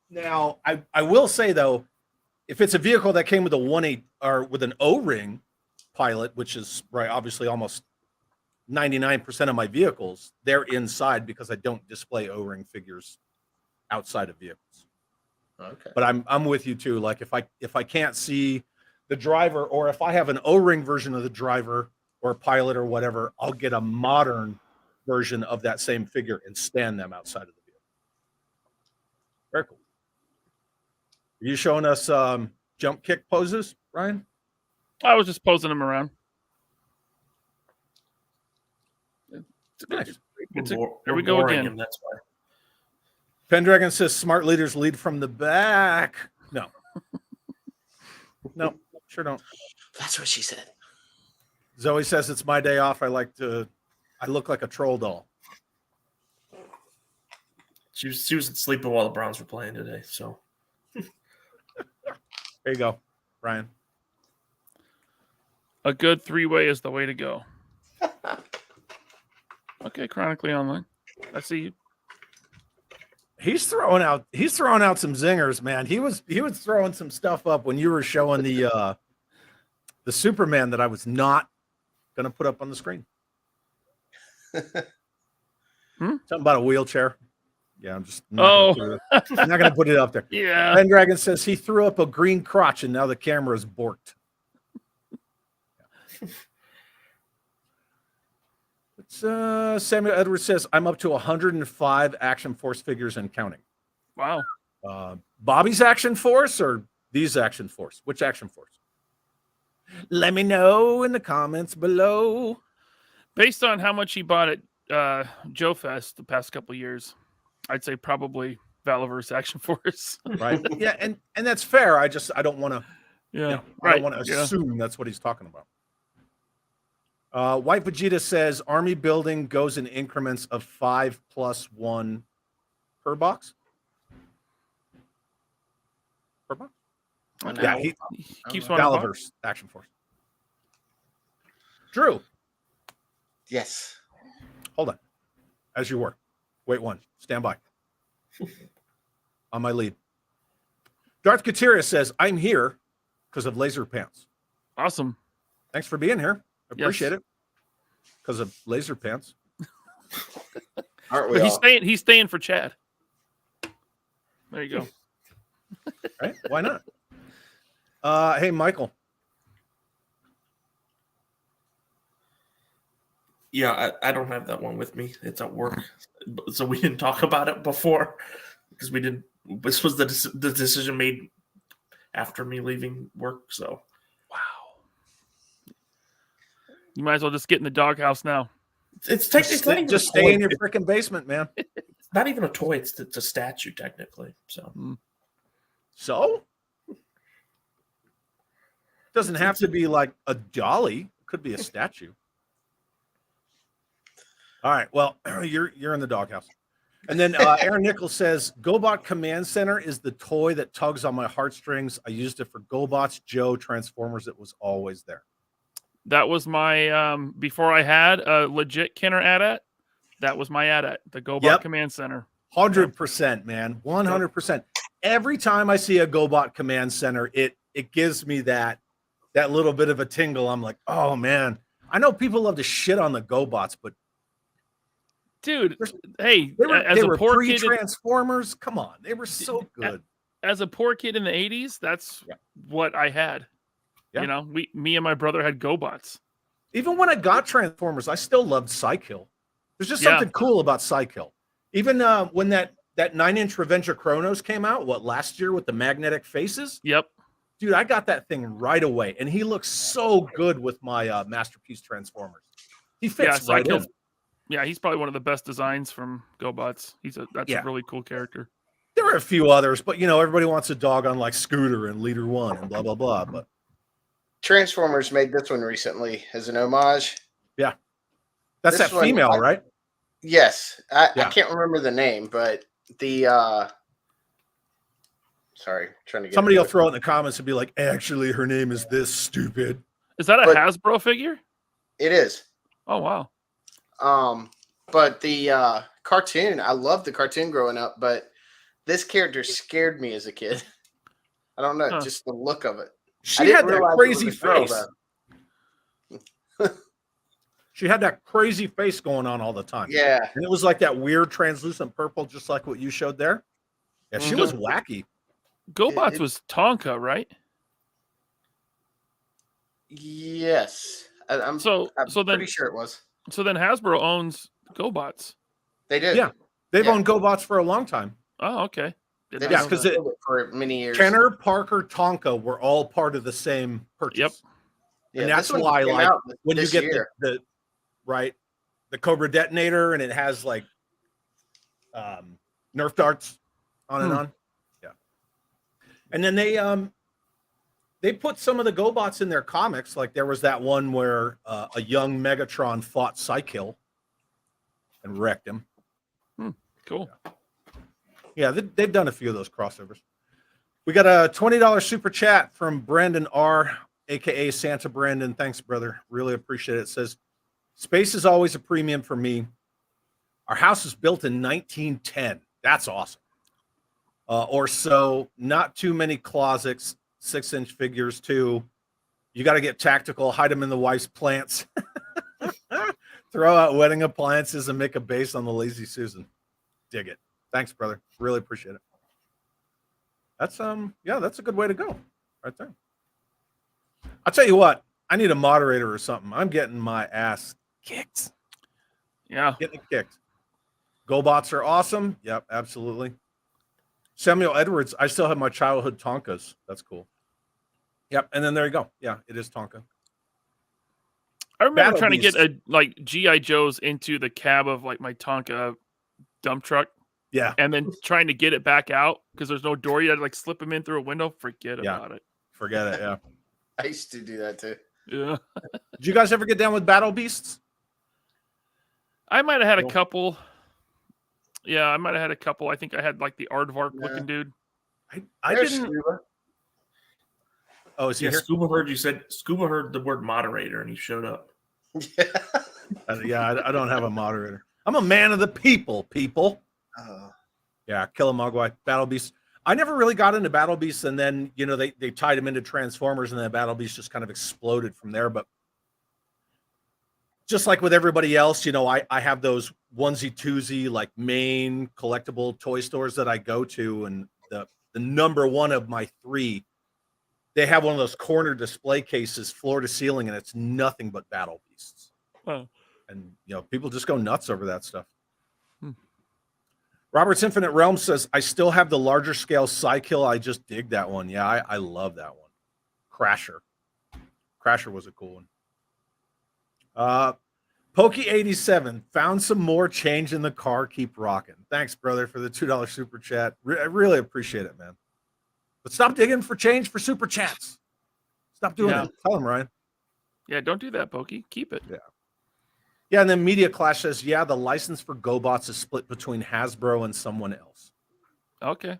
Now, I will say though, if it's a vehicle that came with a 1/8 or with an O-ring pilot, which is right, obviously almost 99% of my vehicles, they're inside because I don't display O-ring figures outside of vehicles. Okay. But I'm with you too. Like if I can't see the driver, or if I have an O-ring version of the driver or pilot or whatever, I'll get a modern version of that same figure and stand them outside of the vehicle. Very cool. Are you showing us jump kick poses, Ryan? I was just posing them around. Nice. There we go again. That's why. Pendragon says smart leaders lead from the back. No. No, sure don't. That's what she said. Zoe says it's my day off. I look like a troll doll. She was sleeping while the Browns were playing today. So There you go, Ryan. A good 3-way is the way to go. Okay, chronically online. I see you. He's throwing out some zingers, man. He was throwing some stuff up when you were showing the Superman that I was not gonna put up on the screen. Something about a wheelchair. Yeah, I'm just not gonna put it up there. Yeah. Pendragon says he threw up a green crotch and now the camera is borked. Samuel Edwards says I'm up to 105 Action Force figures and counting. Wow. Bobby's Action Force or these Action Force? Which Action Force? Let me know in the comments below. Based on how much he bought at Joe Fest the past couple of years, I'd say probably Valaverse Action Force. Right. Yeah, and that's fair. I don't want to. Yeah. I don't want to assume that's what he's talking about. White Vegeta says army building goes in increments of 5 + 1 per box. Per box? I know. Yeah, he keeps one in the box. Galaverse Action Force. Drew, Yes. hold on. As you were. Wait one. Stand by. On my lead. Darth Kateria says, I'm here because of LaserPants. Awesome. Thanks for being here. Appreciate Yes. it. Because of LaserPants. Aren't we But all? he's staying for Chad. There you go. Right? Why not? Hey, Michael. Yeah, I don't have that one with me. It's at work, so we didn't talk about it before because we didn't. This was the decision made after me leaving work. So, Wow. You might as well just get in the doghouse now. it's Just technically stay, just stay in your freaking basement, man. It's not even a toy. It's a statue technically. So So? Doesn't have to be like a dolly. It could be a statue. All right. Well, you're in the doghouse. And then Aaron Nichols says, GoBot Command Center is the toy that tugs on my heartstrings. I used it for GoBots, Joe, Transformers. It was always there. That was my before I had a legit Kenner AT-AT. That was my AT-AT, the GoBot Command Center. 100%, man. 100%. Every time I see a GoBot Command Center, it gives me that little bit of a tingle. I'm like, oh man. I know people love to shit on the GoBots, but Dude, hey, they were poor kid, Transformers. Come on, they were so good. as a poor kid in the 80s, that's what I had. Yeah. You know, me and my brother had GoBots. Even when I got Transformers, I still loved Psykill. There's just something cool about Psykill. Even when that 9-inch Revenge of Chronos came out, last year with the magnetic faces? Yep. Dude, I got that thing right away, and he looks so good with my Masterpiece Transformers. He fits right in. Yeah, he's probably one of the best designs from GoBots. That's a really cool character. There were a few others, but everybody wants a dog on like Scooter and Leader One and blah blah blah. But Transformers made this one recently as an homage. Yeah, that's This that female, one, right? Yes, I can't remember the name, but the sorry, trying to get Somebody will throw it in the comments and be like, "Actually, her name is this stupid." Is that a Hasbro figure? It is. Oh wow. But the cartoon, I loved the cartoon growing up, but this character scared me as a kid. I don't know, just the look of it. She had that crazy face. She had that crazy face going on all the time. Yeah. And it was like that weird translucent purple, just like what you showed there. Yeah, she was wacky. GoBots was Tonka, right? Yes. I'm pretty sure it was. So then Hasbro owns GoBots. They do. Yeah. They've owned GoBots for a long time. Oh, okay. Yeah, because for many years. Kenner, Parker, Tonka were all part of the same purchase. Yep. Yeah, and that's why, like, when you get the Cobra detonator and it has like Nerf darts on and on. Yeah. And then they put some of the GoBots in their comics. Like there was that one where a young Megatron fought Psykill and wrecked him. Cool. Yeah, they've done a few of those crossovers. We got a $20 super chat from Brandon R, aka Santa Brandon. Thanks, brother. Really appreciate it. It says, space is always a premium for me. Our house was built in 1910. That's awesome. Or so. Not too many closets. 6-inch figures too. You got to get tactical. Hide them in the wife's plants. Throw out wedding appliances and make a base on the Lazy Susan. Dig it. Thanks, brother. Really appreciate it. That's that's a good way to go right there. I'll tell you what, I need a moderator or something. I'm getting my ass kicked. Yeah. Getting it kicked. GoBots are awesome. Yep, absolutely. Samuel Edwards, I still have my childhood Tonkas. That's cool. Yep, and then there you go. Yeah, it is Tonka. I remember trying to get G.I. Joes into the cab of like my Tonka dump truck. Yeah. And then trying to get it back out because there's no door. You had to like slip them in through a window. Forget about it. Forget it. Yeah. I used to do that too. Yeah. Did you guys ever get down with Battle Beasts? I might have had No. a couple. Yeah, I might have had a couple. I think I had like the aardvark looking dude. I There's didn't. Scuba. Oh, is he Yeah, here? Scuba heard the word moderator and he showed up. Yeah, I don't have a moderator. I'm a man of the people, people. Yeah, Killamogwai, Battle Beasts. I never really got into Battle Beasts, and then, you know, they tied him into Transformers, and then Battle Beasts just kind of exploded from there. But just like with everybody else, you know, I have those onesie-twosie, like main collectible toy stores that I go to, and the number one of my three, they have one of those corner display cases, floor to ceiling, and it's nothing but Battle Beasts. Oh. And, you know, people just go nuts over that stuff. Robert's Infinite Realm says, I still have the larger scale Psykill. I just dig that one. Yeah, I love that one. Crasher. Crasher was a cool one. Pokey87 found some more change in the car. Keep rocking. Thanks, brother, for the $2 super chat. I really appreciate it, man. But stop digging for change for super chats. Stop doing that. Tell him, Ryan. Yeah, don't do that, Pokey. Keep it. Yeah. Yeah, and then Media Clash says, yeah, the license for GoBots is split between Hasbro and someone else. Okay.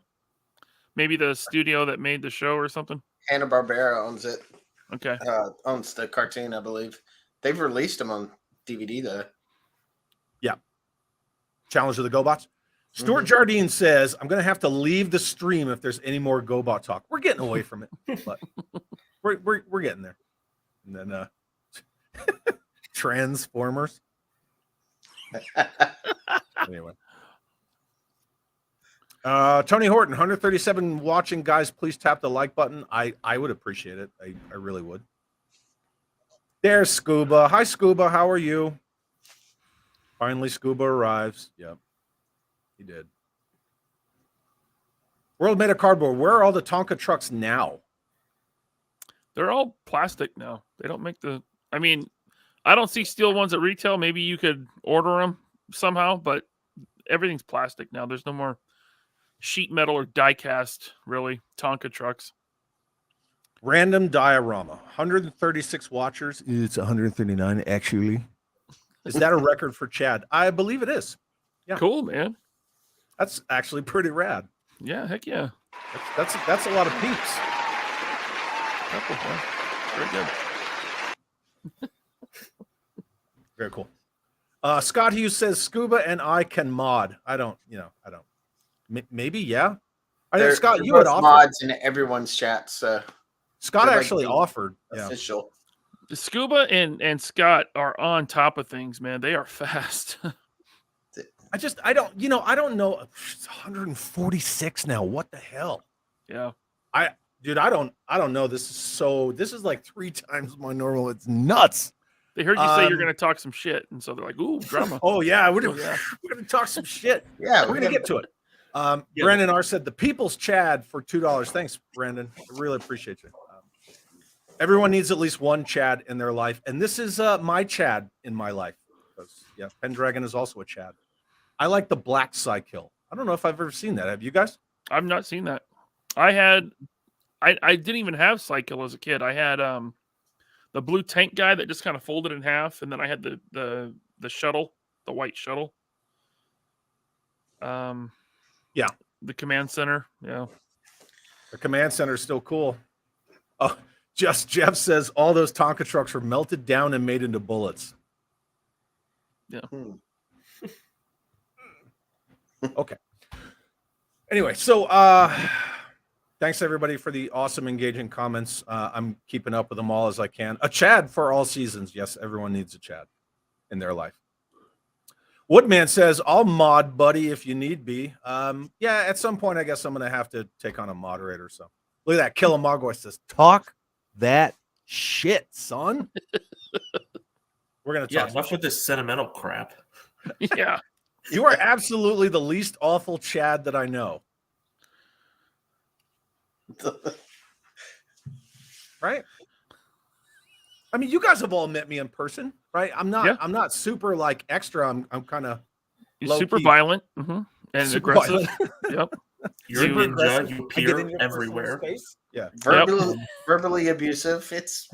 Maybe the studio that made the show or something. Hanna-Barbera owns it. Okay. Owns the cartoon, I believe. They've released them on DVD, though. Yeah. Challenge of the GoBots. Stuart Jardine says, I'm going to have to leave the stream if there's any more GoBot talk. We're getting away from it, but we're getting there. And then Transformers. Anyway. Tony Horton, 137 watching. Guys, please tap the like button. I would appreciate it. I really would. There's Scuba. Hi, Scuba. How are you? Finally, Scuba arrives. Yep. He did. World made of cardboard. Where are all the Tonka trucks now? They're all plastic now. They don't make the... I mean, I don't see steel ones at retail. Maybe you could order them somehow, but everything's plastic now. There's no more sheet metal or die cast, really, Tonka trucks. Random diorama. 136 watchers. It's 139, actually. Is that a record for Chad? I believe it is. Yeah. Cool, man. That's actually pretty rad. Yeah, heck yeah. That's a lot of peeps. Very good. Very cool. Scott Hughes says Scuba and I can mod. I don't. Maybe, yeah. I think Scott, you had offered mods in everyone's chat, so Scott actually offered. Official. Yeah. Scuba and Scott are on top of things, man. They are fast. I don't know. It's 146 now. What the hell? Yeah. I don't know. This is like 3 times my normal. It's nuts. They heard you say you're going to talk some shit, and so they're like, "Ooh, drama." Oh yeah, we're going to talk some shit. Yeah, we're going to get to it. Brandon R said the People's Chad for $2. Thanks, Brandon. I really appreciate you. Everyone needs at least one Chad in their life, and this is my Chad in my life. Because Pendragon is also a Chad. I like the black Psykill. I don't know if I've ever seen that. Have you guys? I've not seen that. I didn't even have Psykill as a kid. I had the blue tank guy that just kind of folded in half, and then I had the shuttle, the white shuttle. Yeah. The command center. Yeah. The command center is still cool. Oh, Jeff says all those Tonka trucks were melted down and made into bullets. Yeah. Okay. Anyway, so thanks everybody for the awesome, engaging comments. I'm keeping up with them all as I can. A Chad for all seasons. Yes, everyone needs a Chad in their life. Woodman says, I'll mod, buddy, if you need be. Yeah, at some point, I guess I'm going to have to take on a moderator. So look at that. Killamogwai says, talk that shit, son. We're going to talk. Enough with this sentimental crap. Yeah. You are absolutely the least awful Chad that I know. Right? I mean, you guys have all met me in person, right? I'm not super like extra. I'm kind of super violent and super aggressive. Violent. Yep. You're a ninja. You appear everywhere. Yeah. Verbally abusive. It's,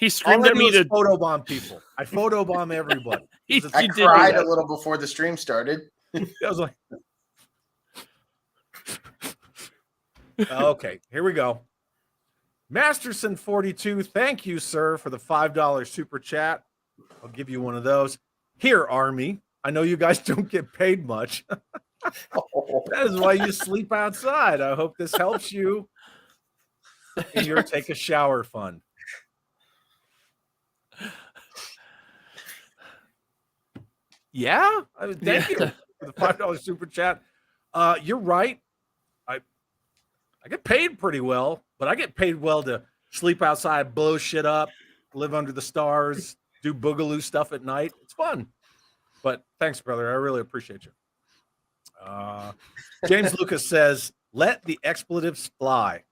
He All screamed I at do me is to. photobomb people. I photobomb everybody. He, It's- I you did do cried a that. little before the stream started. I was like, okay, here we go. Masterson42, thank you, sir, for the $5 super chat. I'll give you one of those. Here, Army. I know you guys don't get paid much. That is why you sleep outside. I hope this helps you in your take a shower fund. Yeah, I mean, thank you for the $5 super chat. You're right. I get paid pretty well, but I get paid well to sleep outside, blow shit up, live under the stars, do boogaloo stuff at night. It's fun. But thanks, brother. I really appreciate you. James Lucas says, "Let the expletives fly."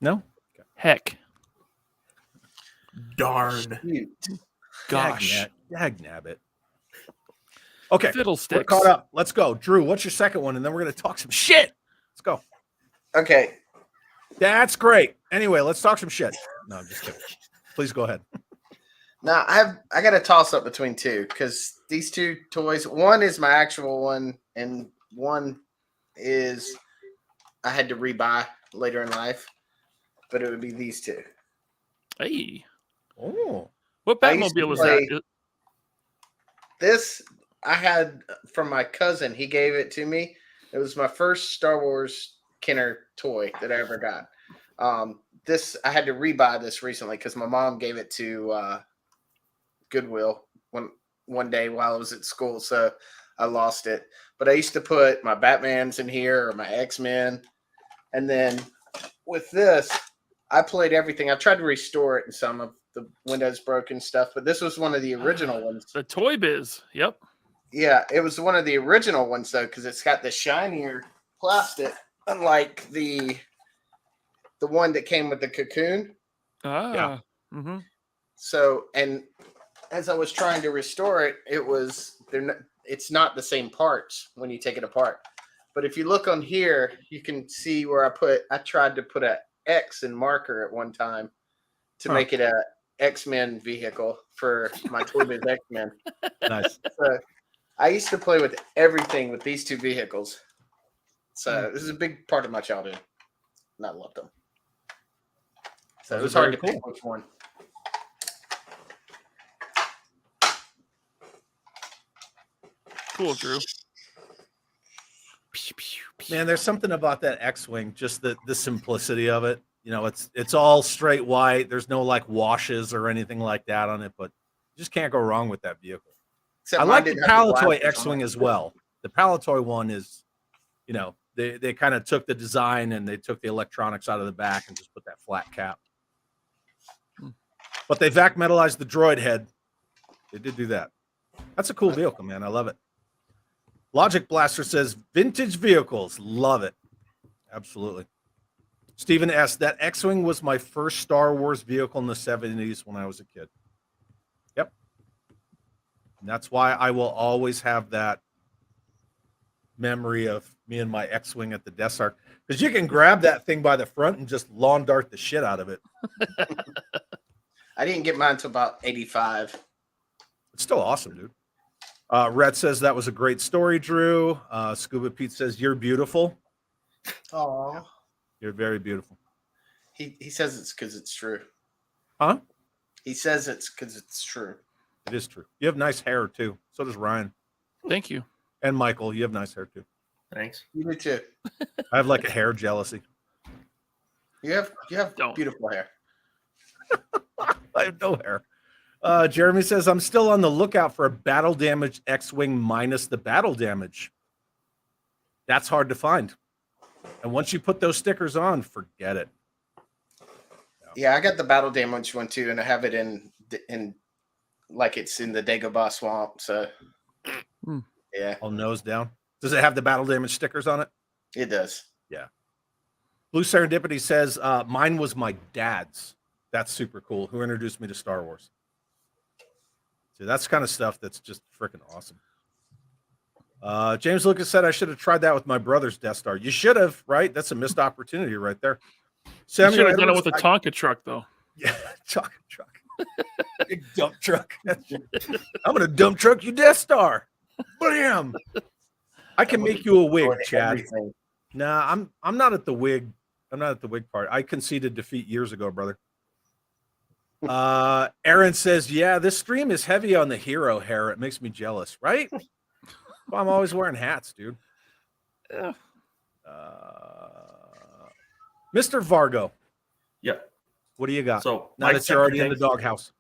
No? Heck. Darn. Shoot. Gosh. Dag nabbit. Okay. We're Fiddlesticks. caught up. Let's go. Drew, what's your second one? And then we're going to talk some shit. Let's go. Okay. That's great. Anyway, let's talk some shit. No, I'm just kidding. Please go ahead. Now I got a toss up between two because these two toys, one is my actual one, and one is I had to rebuy later in life, but it would be these two. Hey. Oh. What I used to Batmobile was play- that? This I had from my cousin. He gave it to me. It was my first Star Wars Kenner toy that I ever got. This I had to rebuy this recently because my mom gave it to Goodwill one day while I was at school, so I lost it. But I used to put my Batmans in here or my X-Men, and then with this, I played everything. I tried to restore it, and some of the windows broken stuff, but this was one of the original ones. The Toy Biz. Yep. Yeah, it was one of the original ones though, because it's got the shinier plastic, unlike the one that came with the cocoon. Ah. Yeah. Mm-hmm. So, and as I was trying to restore it, it's not the same parts when you take it apart. But if you look on here, you can see where I tried to put a X in marker at one time to make it a X-Men vehicle for my Toy Biz X-Men. Nice. So I used to play with everything with these two vehicles. So this is a big part of my childhood. And I loved them. So it was hard to pick which one. Cool, Drew. Man, there's something about that X-Wing, just the simplicity of it. You know, it's all straight white. There's no like washes or anything like that on it, but you just can't go wrong with that vehicle. Except I mine like the didn't have Palatoy blasters on X-Wing it. as well. The Palatoy one is, you know, they kind of took the design and they took the electronics out of the back and just put that flat cap. But they vac metalized the droid head. They did do that. That's a cool vehicle, man. I love it. Logic Blaster says vintage vehicles. Love it. Absolutely. Stephen S. That X-Wing was my first Star Wars vehicle in the 70s when I was a kid. Yep. And that's why I will always have that memory of me and my X-Wing at the Death Star. Because you can grab that thing by the front and just lawn dart the shit out of it. I didn't get mine until about 85. It's still awesome, dude. Rhett says that was a great story, Drew. Scuba Pete says you're beautiful. Oh, You're very beautiful. he says it's because it's true. Huh? He says it's because it's true. It is true. You have nice hair too. So does Ryan Thank you. and Michael. You have nice hair too. Thanks. You do too. I have like a hair jealousy. You have Don't. beautiful hair. I have no hair. Jeremy says I'm still on the lookout for a battle damage X-Wing minus the battle damage. That's hard to find. And once you put those stickers on, forget it. Yeah, I got the battle damage one too, and I have it in like it's in the Dagobah swamp. So yeah, All nose down. Does it have the battle damage stickers on it? it does. Blue Serendipity says mine was my dad's. That's super cool. Who introduced me to Star Wars? So that's kind of stuff that's just freaking awesome. James Lucas said I should have tried that with my brother's Death Star. You should have, right? That's a missed opportunity right there. You Samuel should have done it Edwards, with a Tonka truck, though. Yeah, Tonka truck. Big dump truck. I'm gonna dump truck you Death Star. Bam! I can make you a wig, Chad. Everything. Nah, I'm not at the wig. I'm not at the wig part. I conceded defeat years ago, brother. Aaron says, yeah, this stream is heavy on the hero hair. It makes me jealous, right? Well, I'm always wearing hats, dude. Yeah. Mr. Vargo, Yeah. what do you got? So now my that you're second already in the thing- doghouse.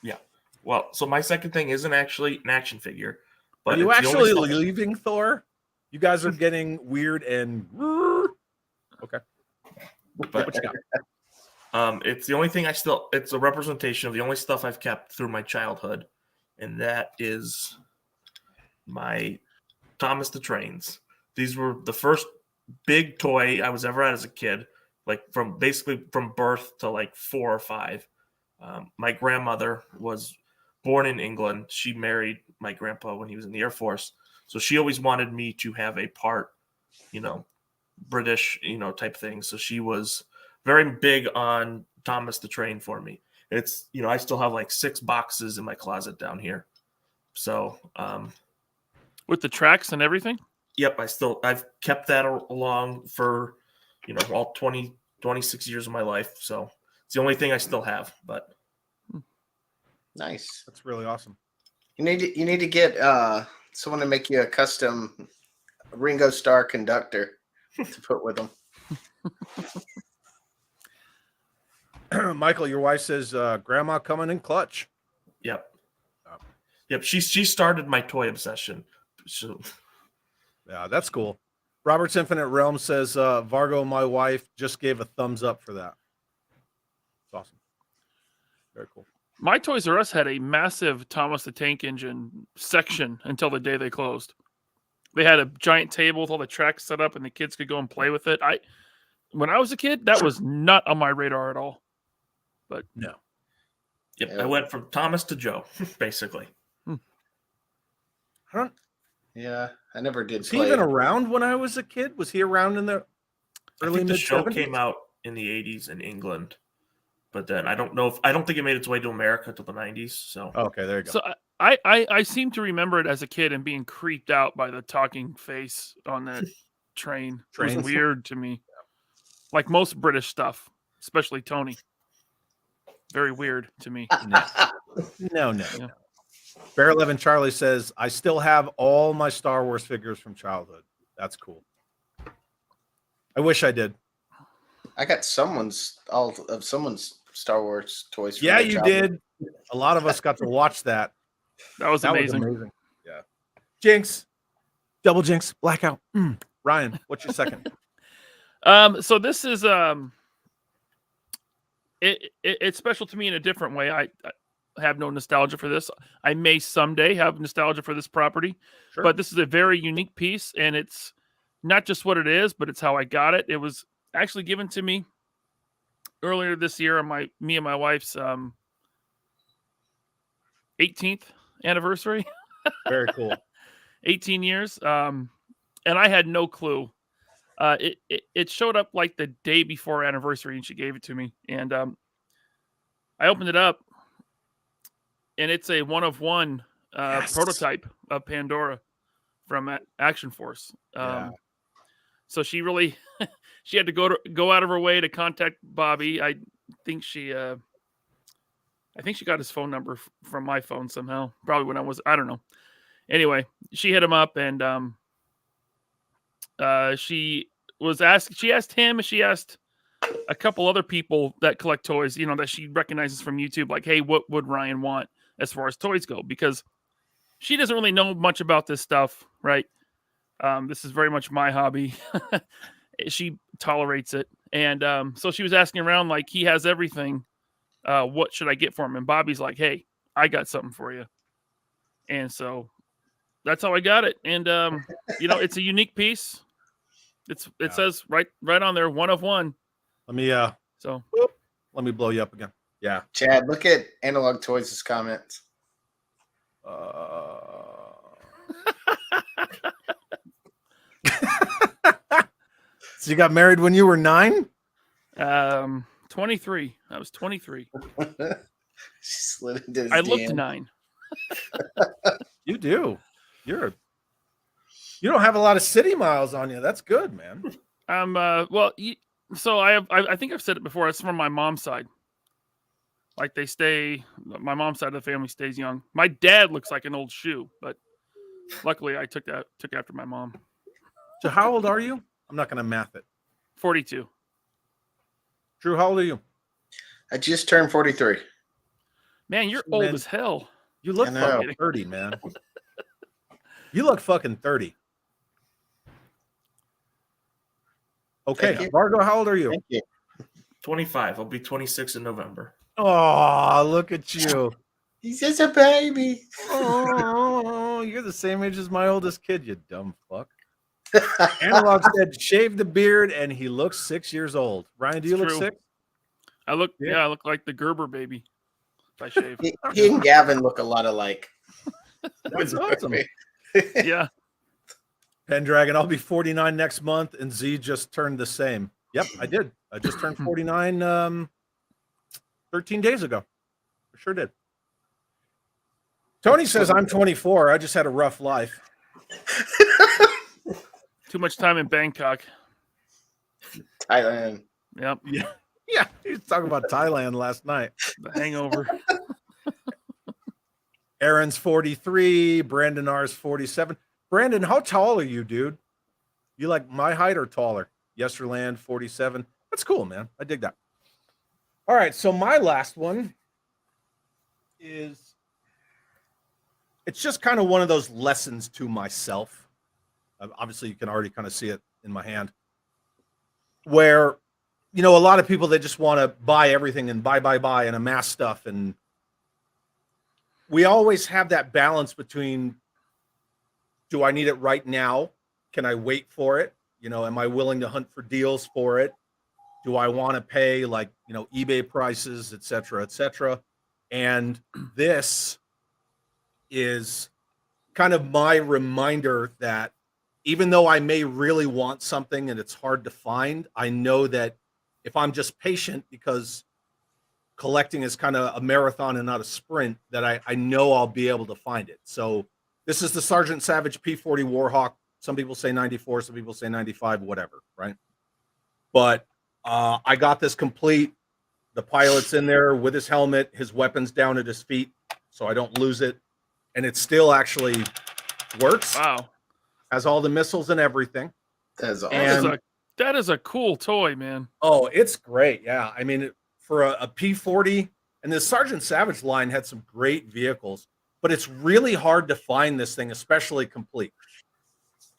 Yeah. Well, so my second thing isn't actually an action figure. But Are you it's the only actually stuff- leaving Thor? You guys are getting weird and okay. But What you got? it's the only thing it's a representation of the only stuff I've kept through my childhood, and that is my Thomas the Trains. These were the first big toy I was ever at as a kid, like from birth to like 4 or 5. My grandmother was born in England. She married my grandpa when he was in the Air Force. So she always wanted me to have a part, British, type thing. So she was very big on Thomas the Train for me. It's, I still have like 6 boxes in my closet down here. So, With the tracks and everything? yep, I've kept that along for, all 26 years of my life. So it's the only thing I still have, but Nice. That's really awesome. You need to get someone to make you a custom Ringo Starr conductor to put with them. Michael, your wife says grandma coming in clutch. yep. Yep. She started my toy obsession. So, Yeah, that's cool. Robert's Infinite Realm says Vargo, my wife, just gave a thumbs up for that. It's awesome. Very cool. My Toys R Us had a massive Thomas the Tank Engine section until the day they closed. They had a giant table with all the tracks set up, and the kids could go and play with it. When I was a kid, that was not on my radar at all. But No. yep. Yeah. I went from Thomas to Joe, basically. I don't. Yeah, I never did. Was he play even it. around when I was a kid? Was he around in the I early think the mid show 70s? came out in the 80s in England, but then I don't think it made its way to America till the 90s. So Oh, okay, there you go. so I seem to remember it as a kid and being creeped out by the talking face on that train. It Trains. was weird to me. Like most British stuff, especially Tony. Very weird to me. No. Yeah. Bear 11 Charlie says, I still have all my Star Wars figures from childhood. That's cool. I wish I did. I got someone's Star Wars toys. from Yeah, my you childhood. did. A lot of us got to watch that. That was That amazing. was amazing. Yeah. Jinx. Double Jinx. Blackout. Ryan, what's your second? So this is it's special to me in a different way. I have no nostalgia for this. I may someday have nostalgia for this property, Sure. but this is a very unique piece, and it's not just what it is, but it's how I got it. It was actually given to me earlier this year on me and my wife's 18th anniversary. Very cool. 18 years. And I had no clue. It showed up like the day before anniversary, and she gave it to me. And I opened it up, and it's a 1-of-1 Yes. prototype of Pandora from Action Force. Yeah. So she really she had to go out of her way to contact Bobby. I think she got his phone number from my phone somehow. Probably when I don't know. Anyway, she hit him up, and she asked him, and she asked a couple other people that collect toys, that she recognizes from YouTube, like, hey, what would Ryan want as far as toys go? Because she doesn't really know much about this stuff, right? This is very much my hobby. She tolerates it. And so she was asking around, like, he has everything. What should I get for him? And Bobby's like, hey, I got something for you. And so that's how I got it. And, it's a unique piece. It says right on there, 1-of-1. Let me So let me blow you up again. Yeah. Chad, look at Analog Toys' comments. So you got married when you were 9? 23. I was 23. She slid into his I looked DM. 9. You do. You don't have a lot of city miles on you. That's good, man. So I think I've said it before. It's from my mom's side. Like my mom's side of the family stays young. My dad looks like an old shoe, but luckily I took after my mom. So how old are you? I'm not going to math it. 42. Drew, how old are you? I just turned 43. Man, you're Man. old as hell. You look I know. fucking 30, man. You look fucking 30. Okay, Thank you. Vargo, how old are you? Thank you. 25. I'll be 26 in November. Oh, look at you. He's just a baby. Oh, you're the same age as my oldest kid, you dumb fuck. Analog said, shave the beard, and he looks 6 years old. Ryan, do you It's look true. 6? I look like the Gerber baby if I shave. He and Gavin look a lot alike. That's awesome. Yeah. Pendragon, I'll be 49 next month, and Z just turned the same. Yep, I did. I just turned 49 13 days ago. I sure did. Tony says I'm 24. I just had a rough life. Too much time in Bangkok. Thailand. Yep. Yeah, he was talking about Thailand last night. The hangover. Aaron's 43. Brandon R's 47. Brandon, how tall are you, dude? You like my height or taller? Yesterland 47. That's cool, man. I dig that. All right, so my last one is, it's just kind of one of those lessons to myself. Obviously, you can already kind of see it in my hand, where, you know, a lot of people, they just want to buy everything and buy and amass stuff. And we always have that balance between, do I need it right now? Can I wait for it? You know, am I willing to hunt for deals for it? Do I want to pay, like, you know, eBay prices, et cetera, et cetera? And this is kind of my reminder that even though I may really want something and it's hard to find, I know that if I'm just patient, because collecting is kind of a marathon and not a sprint, that I know I'll be able to find it. So this is the Sergeant Savage P40 Warhawk. Some people say 94, some people say 95, whatever, right? But I got this complete. The pilot's in there with his helmet, his weapons down at his feet, so I don't lose it. And it still actually works. Wow. Has all the missiles and everything. That's awesome. And That is a cool toy, man. oh, it's great. Yeah. I mean, for a P40, and the Sergeant Savage line had some great vehicles, but it's really hard to find this thing, especially complete.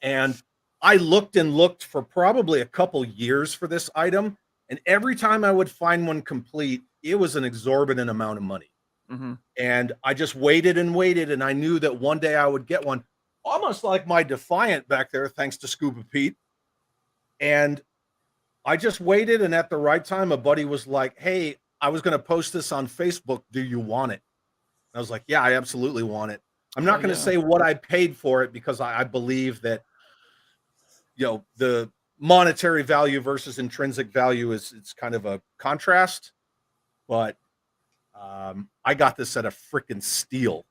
And I looked and looked for probably a couple years for this item. And every time I would find one complete, it was an exorbitant amount of money. Mm-hmm. And I just waited and waited. And I knew that one day I would get one, almost like my Defiant back there, thanks to Scuba Pete. And I just waited. And at the right time, a buddy was like, hey, I was going to post this on Facebook. Do you want it? And I was like, yeah, I absolutely want it. I'm not going to say what I paid for it, because I believe that, you know, the monetary value versus intrinsic value is, it's kind of a contrast. But I got this at a freaking steal.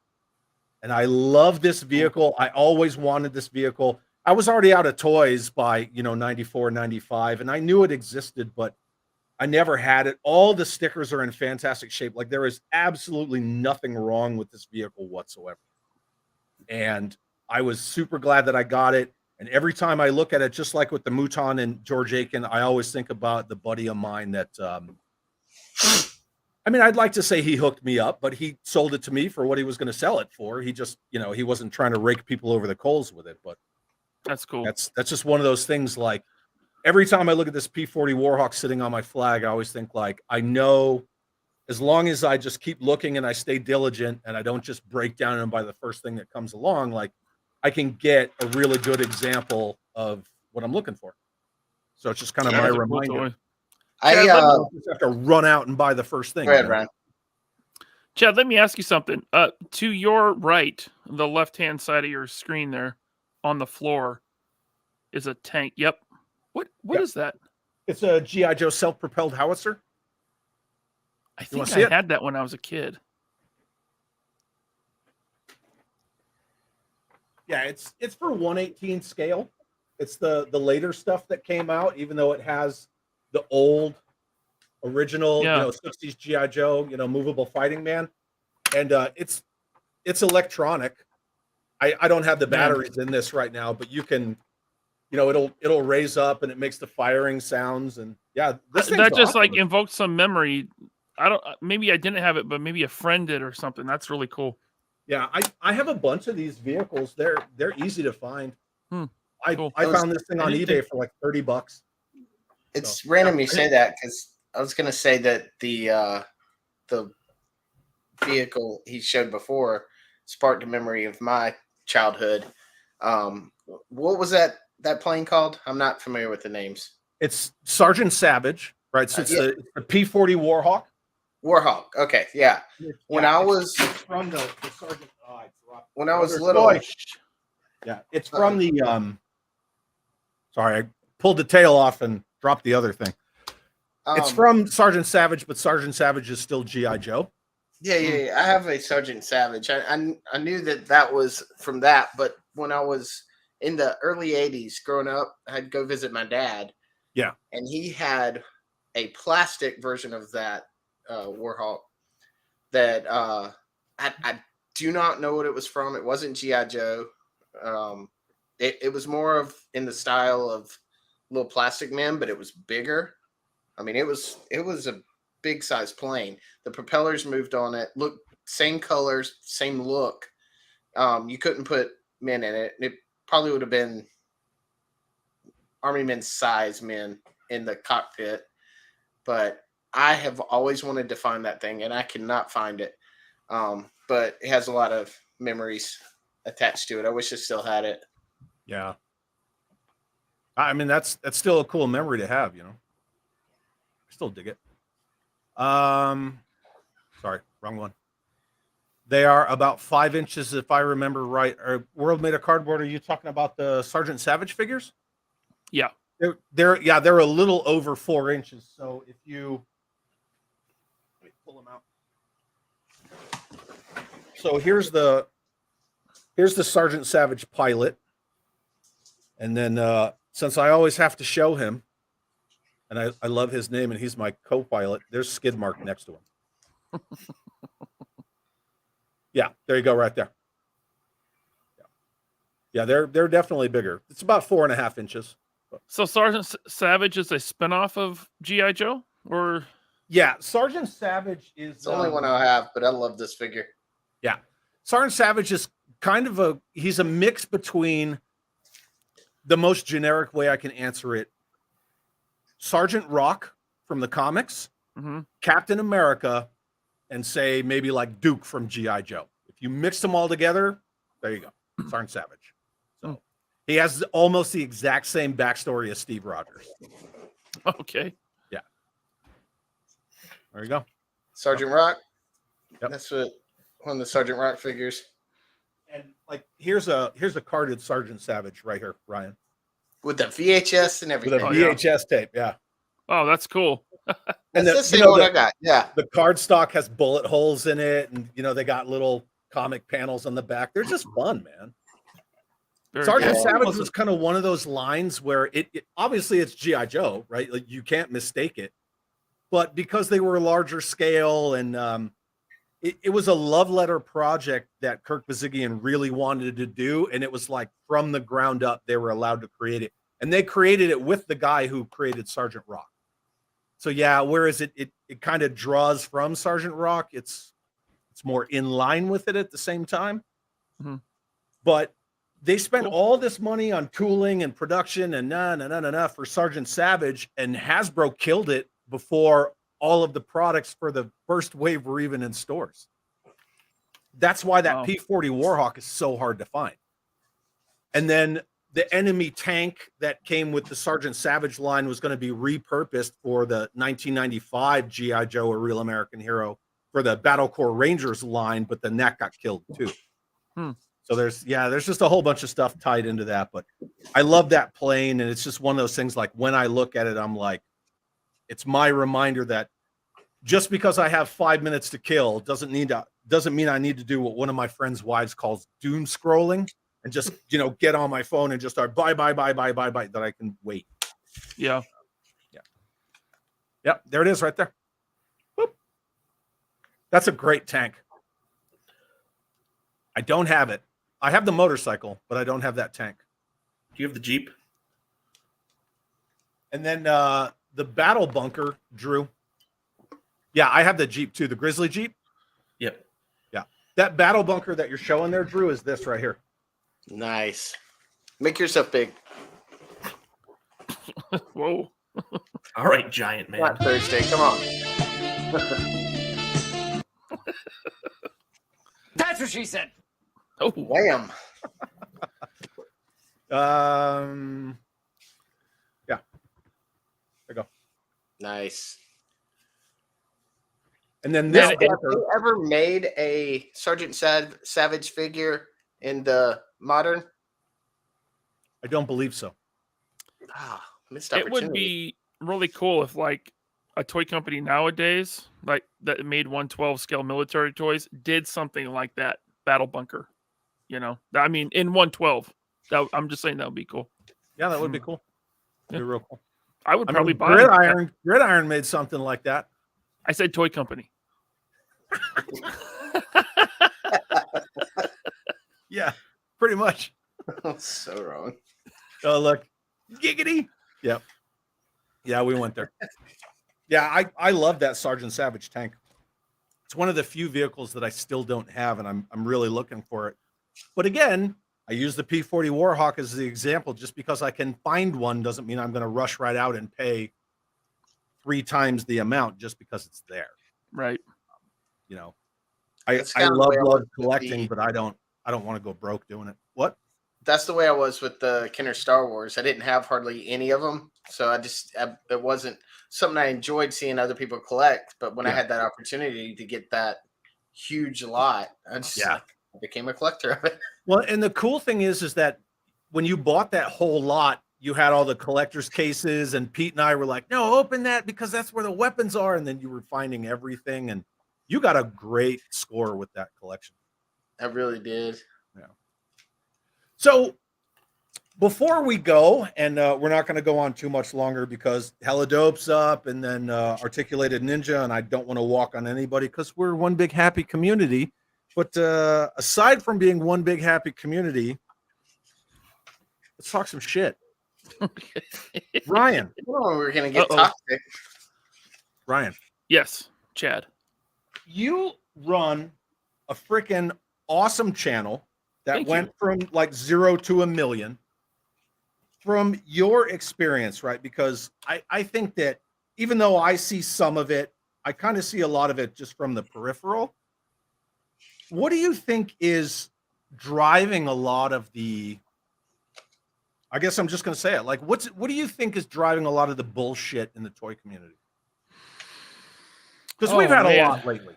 And I love this vehicle. I always wanted this vehicle. I was already out of toys by, you know, 94, 95, and I knew it existed, but I never had it. All the stickers are in fantastic shape. Like, there is absolutely nothing wrong with this vehicle whatsoever. And I was super glad that I got it. And every time I look at it, just like with the Mouton and George Aiken, I always think about the buddy of mine that, I mean, I'd like to say he hooked me up, but he sold it to me for what he was going to sell it for. He just, you know, he wasn't trying to rake people over the coals with it. But That's cool. that's just one of those things. Like, every time I look at this P40 Warhawk sitting on my flag, I always think, like, I know as long as I just keep looking and I stay diligent and I don't just break down and buy the first thing that comes along, like, I can get a really good example of what I'm looking for. So it's just kind of my That's a cool reminder. toy. I Just have to run out and buy the first thing. go ahead, you know? Ryan. Chad, let me ask you something. To your right, the left-hand side of your screen there on the floor is a tank. Yep. What Yeah. is that? It's a GI Joe self-propelled howitzer. I wanna think see I it? had that when I was a kid. Yeah, it's for 1/18 scale. It's the later stuff that came out, even though it has the old original, Yeah. 60s GI Joe, movable fighting man, and it's electronic. I don't have the Man. batteries in this right now, but you can, it'll raise up and it makes the firing sounds, and yeah, this thing's That just like awesome. invoked some memory. I don't. Maybe I didn't have it, but maybe a friend did or something. That's really cool. Yeah, I have a bunch of these vehicles. They're easy to find. Hmm, I cool. I found this thing I on didn't eBay for like $30. It's So, random yeah. you say that because I was gonna say that the vehicle he showed before sparked a memory of my childhood. What was that plane called? I'm not familiar with the names. It's Sergeant Savage, right? So it's Yeah. the P-40 Warhawk. Warhawk. Okay, yeah. When I was from the Sergeant, when I was Brother little, Toy. Yeah, it's from the sorry, I pulled the tail off and dropped the other thing. It's from Sergeant Savage, but Sergeant Savage is still GI Joe. Yeah. I have a Sergeant Savage. I knew that was from that, but when I was in the early '80s, growing up, I'd go visit my dad. Yeah. And he had a plastic version of that Warhawk that I do not know what it was from. It wasn't GI Joe. It was more of in the style of Little Plastic Man, but it was bigger. I mean, it was a big size plane. The propellers moved on it. Look, same colors, same look. You couldn't put men in it. It probably would have been Army men size men in the cockpit, but I have always wanted to find that thing and I cannot find it. But it has a lot of memories attached to it. I wish I still had it. Yeah. I mean, that's still a cool memory to have, I still dig it. Sorry, wrong one. They are about 5 inches, if I remember right. World Made of Cardboard, are you talking about the Sergeant Savage figures? Yeah. They're a little over 4 inches. So if you let me pull them out. So here's the Sergeant Savage pilot. And then since I always have to show him, and I love his name and he's my co-pilot, there's skid mark next to him. Yeah, there you go, right there. Yeah, they're definitely bigger. It's about 4.5 inches. So Sergeant Savage is a spinoff of GI Joe, or yeah, Sergeant Savage is It's the only one I have, but I love this figure. Yeah, Sergeant Savage is kind of he's a mix between the most generic way I can answer it: Sergeant Rock from the comics, Captain America, and say maybe like Duke from GI Joe. If you mix them all together, there you go, Sergeant Savage. So he has almost the exact same backstory as Steve Rogers. okay. Yeah. There you go. Sergeant Rock. Yep. That's one of the Sergeant Rock figures. And like here's a carded Sergeant Savage right here, Ryan. With the VHS and With everything. a VHS tape, yeah. Oh, that's cool. And That's the same one I got. Yeah. The card stock has bullet holes in it, and they got little comic panels on the back. They're just fun, man. Very Sergeant good. Savage was kind of one of those lines where it obviously it's GI Joe, right? Like you can't mistake it, but because they were a larger scale and it was a love letter project that Kirk Bazigian really wanted to do, and it was like from the ground up they were allowed to create it, and they created it with the guy who created Sergeant Rock. So yeah, whereas it kind of draws from Sergeant Rock, it's more in line with it at the same time. But they spent all this money on tooling and production and for Sergeant Savage, and Hasbro killed it before all of the products for the first wave were even in stores. That's why that P-40 Warhawk is so hard to find. And then the enemy tank that came with the Sergeant Savage line was going to be repurposed for the 1995 G.I. Joe, A Real American Hero, for the Battle Corps Rangers line, but then that got killed too. So there's just a whole bunch of stuff tied into that. But I love that plane, and it's just one of those things. Like when I look at it, I'm like, it's my reminder that just because I have 5 minutes to kill doesn't mean I need to do what one of my friends' wives calls doom scrolling and just get on my phone and just start buy that I can wait. Yeah. Yep, there it is right there. Boop. That's a great tank. I don't have it. I have the motorcycle, but I don't have that tank. Do you have the Jeep? And then the battle bunker, Drew. Yeah, I have the Jeep too, the Grizzly Jeep. Yep. Yeah. That battle bunker that you're showing there, Drew, is this right here. Nice. Make yourself big. Whoa. All right, giant man. Not Thursday. Come on. That's what she said. Oh, Wham. Yeah. There you go. Nice. And then this Now, have you ever made a Sergeant Savage figure in the modern? I don't believe so. Ah, missed it opportunity. would be really cool if like a toy company nowadays, like that made 112 scale military toys, did something like that battle bunker. I mean, in 112. I'm just saying that would be cool. Yeah, that would be cool. Yeah. Be real cool. I would probably buy Gridiron made something like that. I said toy company. Yeah, pretty much. So wrong. Oh, look. Giggity. Yep. Yeah, we went there. Yeah, I love that Sergeant Savage tank. It's one of the few vehicles that I still don't have, and I'm really looking for it. But again, I use the P-40 Warhawk as the example. Just because I can find one doesn't mean I'm going to rush right out and pay 3 times the amount just because it's there. Right. I That's kinda the love way I was with collecting, the- but I don't want to go broke doing it. What? That's the way I was with the Kenner Star Wars. I didn't have hardly any of them, so it wasn't something I enjoyed seeing other people collect. But when I had that opportunity to get that huge lot, I became a collector of it. Well, and the cool thing is that when you bought that whole lot, you had all the collector's cases, and Pete and I were like, "No, open that because that's where the weapons are." And then you were finding everything, and you got a great score with that collection. I really did. Yeah. So before we go, and we're not going to go on too much longer because Hella Dope's up, and then Articulated Ninja, and I don't want to walk on anybody because we're one big happy community. But aside from being one big happy community, let's talk some shit. Ryan. You know when we were going to get Uh-oh. toxic. Ryan, Yes, Chad. you run a freaking awesome channel that Thank went you. from like 0 to 1 million. From your experience, right? Because I think that even though I see some of it, I kind of see a lot of it just from the peripheral. What do you think is driving a lot of the, I guess I'm just going to say it. Like, what do you think is driving a lot of the bullshit in the toy community? Because we've had a lot lately,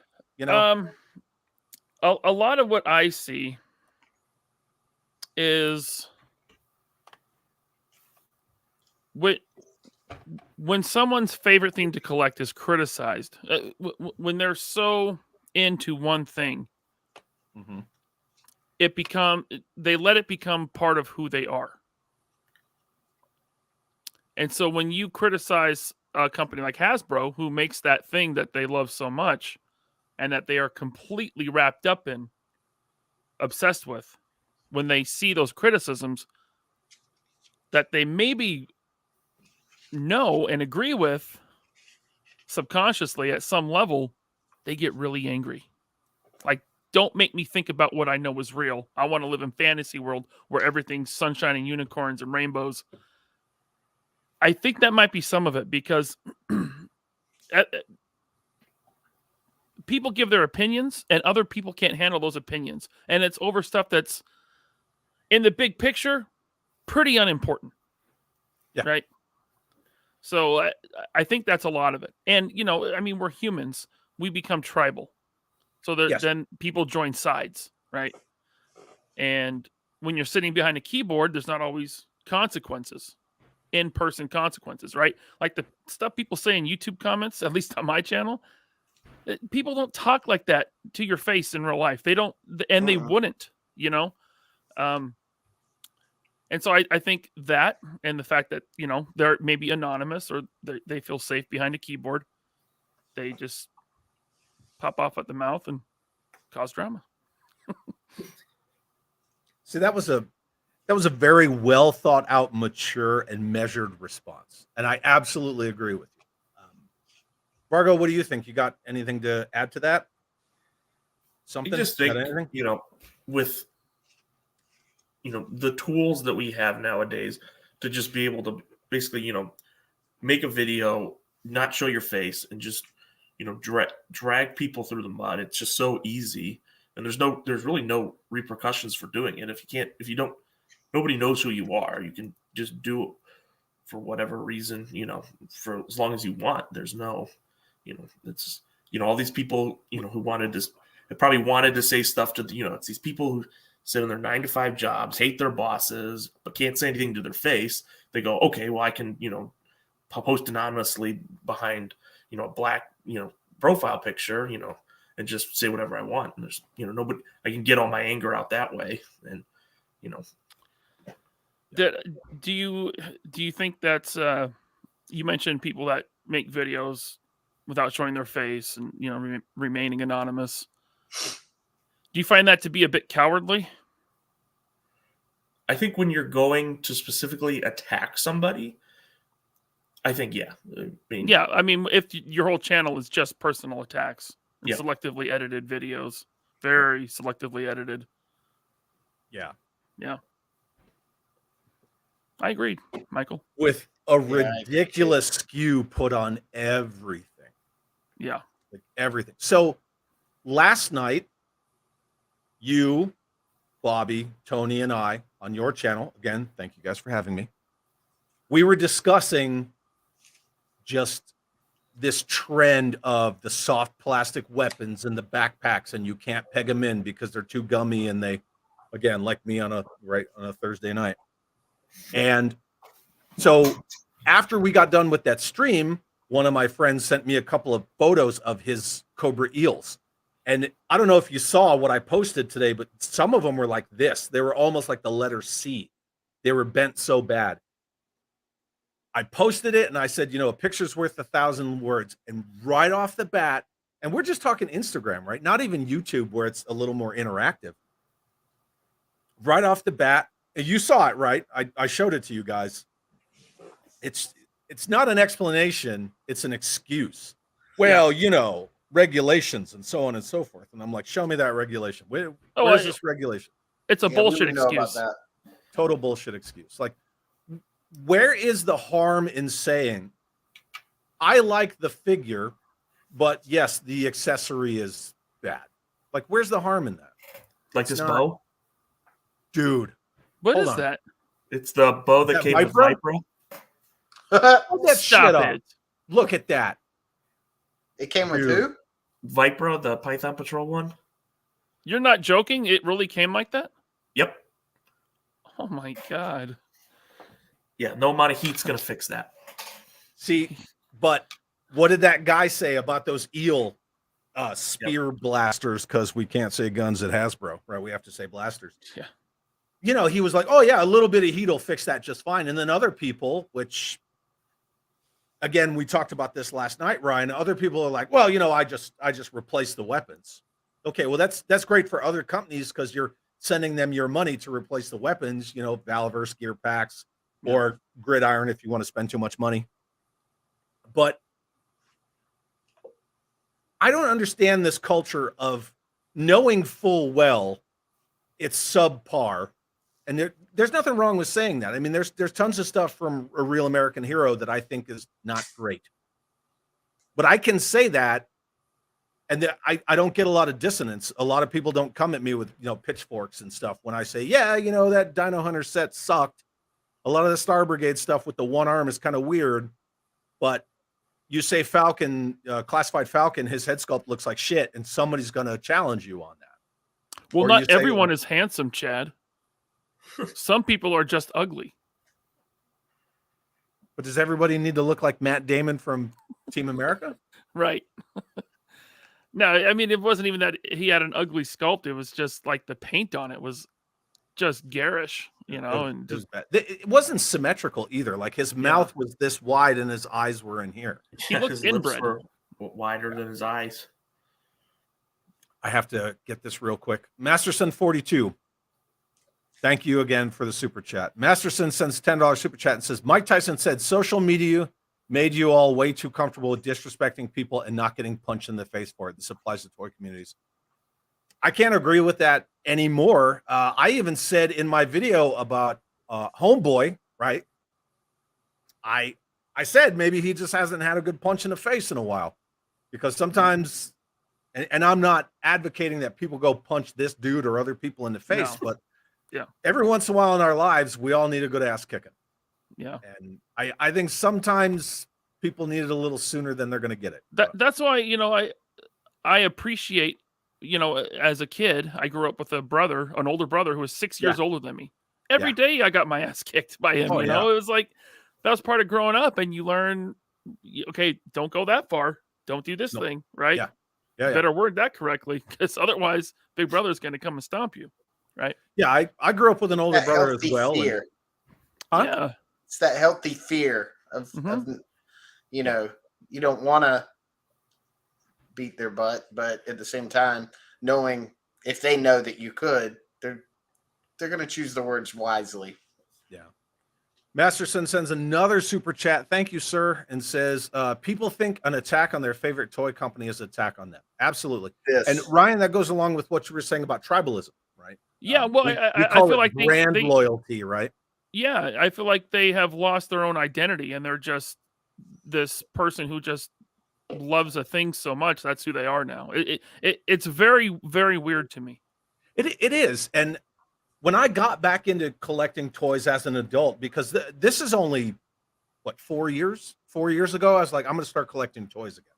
A lot of what I see is when someone's favorite thing to collect is criticized, when they're so into one thing, Mm-hmm. they let it become part of who they are. And so when you criticize a company like Hasbro, who makes that thing that they love so much and that they are completely wrapped up in, obsessed with, when they see those criticisms that they maybe know and agree with subconsciously at some level, they get really angry. Like, don't make me think about what I know is real. I want to live in fantasy world where everything's sunshine and unicorns and rainbows. I think that might be some of it because people give their opinions and other people can't handle those opinions. And it's over stuff that's in the big picture, pretty unimportant. Yeah. Right. So I think that's a lot of it. And, I mean, we're humans. We become tribal. So Yes. then people join sides, right? And when you're sitting behind a keyboard, there's not always consequences, in-person consequences, right? Like the stuff people say in YouTube comments, at least on my channel, people don't talk like that to your face in real life. They don't, and they wouldn't, you know? And so I think that, and the fact that, you know, they're maybe anonymous or they feel safe behind a keyboard, they just pop off at the mouth and cause drama. See, that was a very well thought out, mature, and measured response, and I absolutely agree with you. Vargo, what do you think? You got anything to add to that? Something? I just think, you know, with, you know, the tools that we have nowadays to just be able to basically, you know, make a video, not show your face, and just, you know, drag people through the mud. It's just so easy, and there's really no repercussions for doing it. If you don't, nobody knows who you are. You can just do it for whatever reason, you know, for as long as you want. There's no, you know, it's, you know, all these people, you know, who probably wanted to say stuff to, you know, it's these people who sit in their 9-to-5 jobs, hate their bosses, but can't say anything to their face. They go, okay, well, I can, you know, post anonymously behind, you know, a black, you know, profile picture, you know, and just say whatever I want. And there's, you know, nobody, I can get all my anger out that way. And, you know. Do you think that's, you mentioned people that make videos without showing their face and, you know, remaining anonymous. Do you find that to be a bit cowardly? I think when you're going to specifically attack somebody, I think, yeah. I mean, if your whole channel is just personal attacks and selectively edited videos, very selectively edited. Yeah. Yeah. I agreed, Michael. With a ridiculous skew put on everything. Yeah. Like everything. So last night, you, Bobby, Tony, and I on your channel, again, thank you guys for having me. We were discussing just this trend of the soft plastic weapons and the backpacks, and you can't peg them in because they're too gummy, and they, again, like me on a Thursday night. And so after we got done with that stream, one of my friends sent me a couple of photos of his Cobra eels. And I don't know if you saw what I posted today, but some of them were like this. They were almost like the letter C. They were bent so bad. I posted it and I said, you know, a picture's worth 1,000 words. And right off the bat, and we're just talking Instagram, right? Not even YouTube, where it's a little more interactive. Right off the bat, you saw it, right? I showed it to you guys. It's not an explanation. It's an excuse. Well, you know, regulations and so on and so forth. And I'm like, show me that regulation. Where's this regulation? It's a bullshit excuse. Total bullshit excuse. Like, where is the harm in saying, I like the figure, but yes, the accessory is bad? Like, where's the harm in that? Like this bow? Dude. What is that? It's the bow that came with Vipro. That shit up. Look at that. It came with who? Vipro, the Python Patrol one. You're not joking? It really came like that? Yep. Oh my god. Yeah, no amount of heat's gonna fix that. See, but what did that guy say about those eel spear blasters? Because we can't say guns at Hasbro, right? We have to say blasters. Yeah. You know, he was like, oh yeah, a little bit of heat will fix that just fine. And then other people, which again, we talked about this last night, Ryan, other people are like, well, you know, I just replace the weapons. Okay, well, that's great for other companies because you're sending them your money to replace the weapons, you know, Valverse, Gear Packs, or Gridiron if you want to spend too much money. But I don't understand this culture of knowing full well it's subpar. And there's nothing wrong with saying that. I mean, there's tons of stuff from A Real American Hero that I think is not great. But I can say that, and I don't get a lot of dissonance. A lot of people don't come at me with, you know, pitchforks and stuff when I say, yeah, you know, that Dino Hunter set sucked. A lot of the Star Brigade stuff with the one arm is kind of weird. But you say Falcon, Classified Falcon, his head sculpt looks like shit, and somebody's going to challenge you on that. Well, Or you not say, everyone is handsome, Chad. Some people are just ugly. But does everybody need to look like Matt Damon from Team America? Right. No, I mean, it wasn't even that he had an ugly sculpt. It was just like the paint on it was just garish, you know, and It was bad. It wasn't symmetrical either. Like his mouth was this wide and his eyes were in here. he looked his lips inbred. were wider than his eyes. I have to get this real quick. Masterson42. Thank you again for the super chat. Masterson sends $10 super chat and says, Mike Tyson said social media made you all way too comfortable with disrespecting people and not getting punched in the face for it. This applies to toy communities. I can't agree with that anymore. I even said in my video about Homeboy, right? I said maybe he just hasn't had a good punch in the face in a while, because sometimes, and I'm not advocating that people go punch this dude or other people in the face, but yeah, every once in a while in our lives, we all need a good ass kicking. Yeah. And I think sometimes people need it a little sooner than they're going to get it. That's why, you know, I appreciate, you know, as a kid, I grew up with an older brother who was 6 years older than me. Every day I got my ass kicked by him, you know, it was like, that was part of growing up, and you learn, okay, don't go that far. Don't do this thing, right? Better word that correctly, because otherwise Big Brother is going to come and stomp you, right? Yeah, I grew up with an older brother as well. Fear. Yeah. It's that healthy fear of, you know, you don't want to beat their butt, but at the same time, knowing if they know that you could, they're going to choose the words wisely. Yeah. Masterson sends another super chat. Thank you, sir. And says, people think an attack on their favorite toy company is an attack on them. Absolutely. Yes. And Ryan, that goes along with what you were saying about tribalism, right? Yeah. Well, we I call feel it like brand loyalty, right? Yeah. I feel like they have lost their own identity, and they're just this person who just loves a thing so much. That's who they are now. It's very, very weird to me. It is. And when I got back into collecting toys as an adult, because this is only, what, 4 years? 4 years ago, I was like, I'm going to start collecting toys again.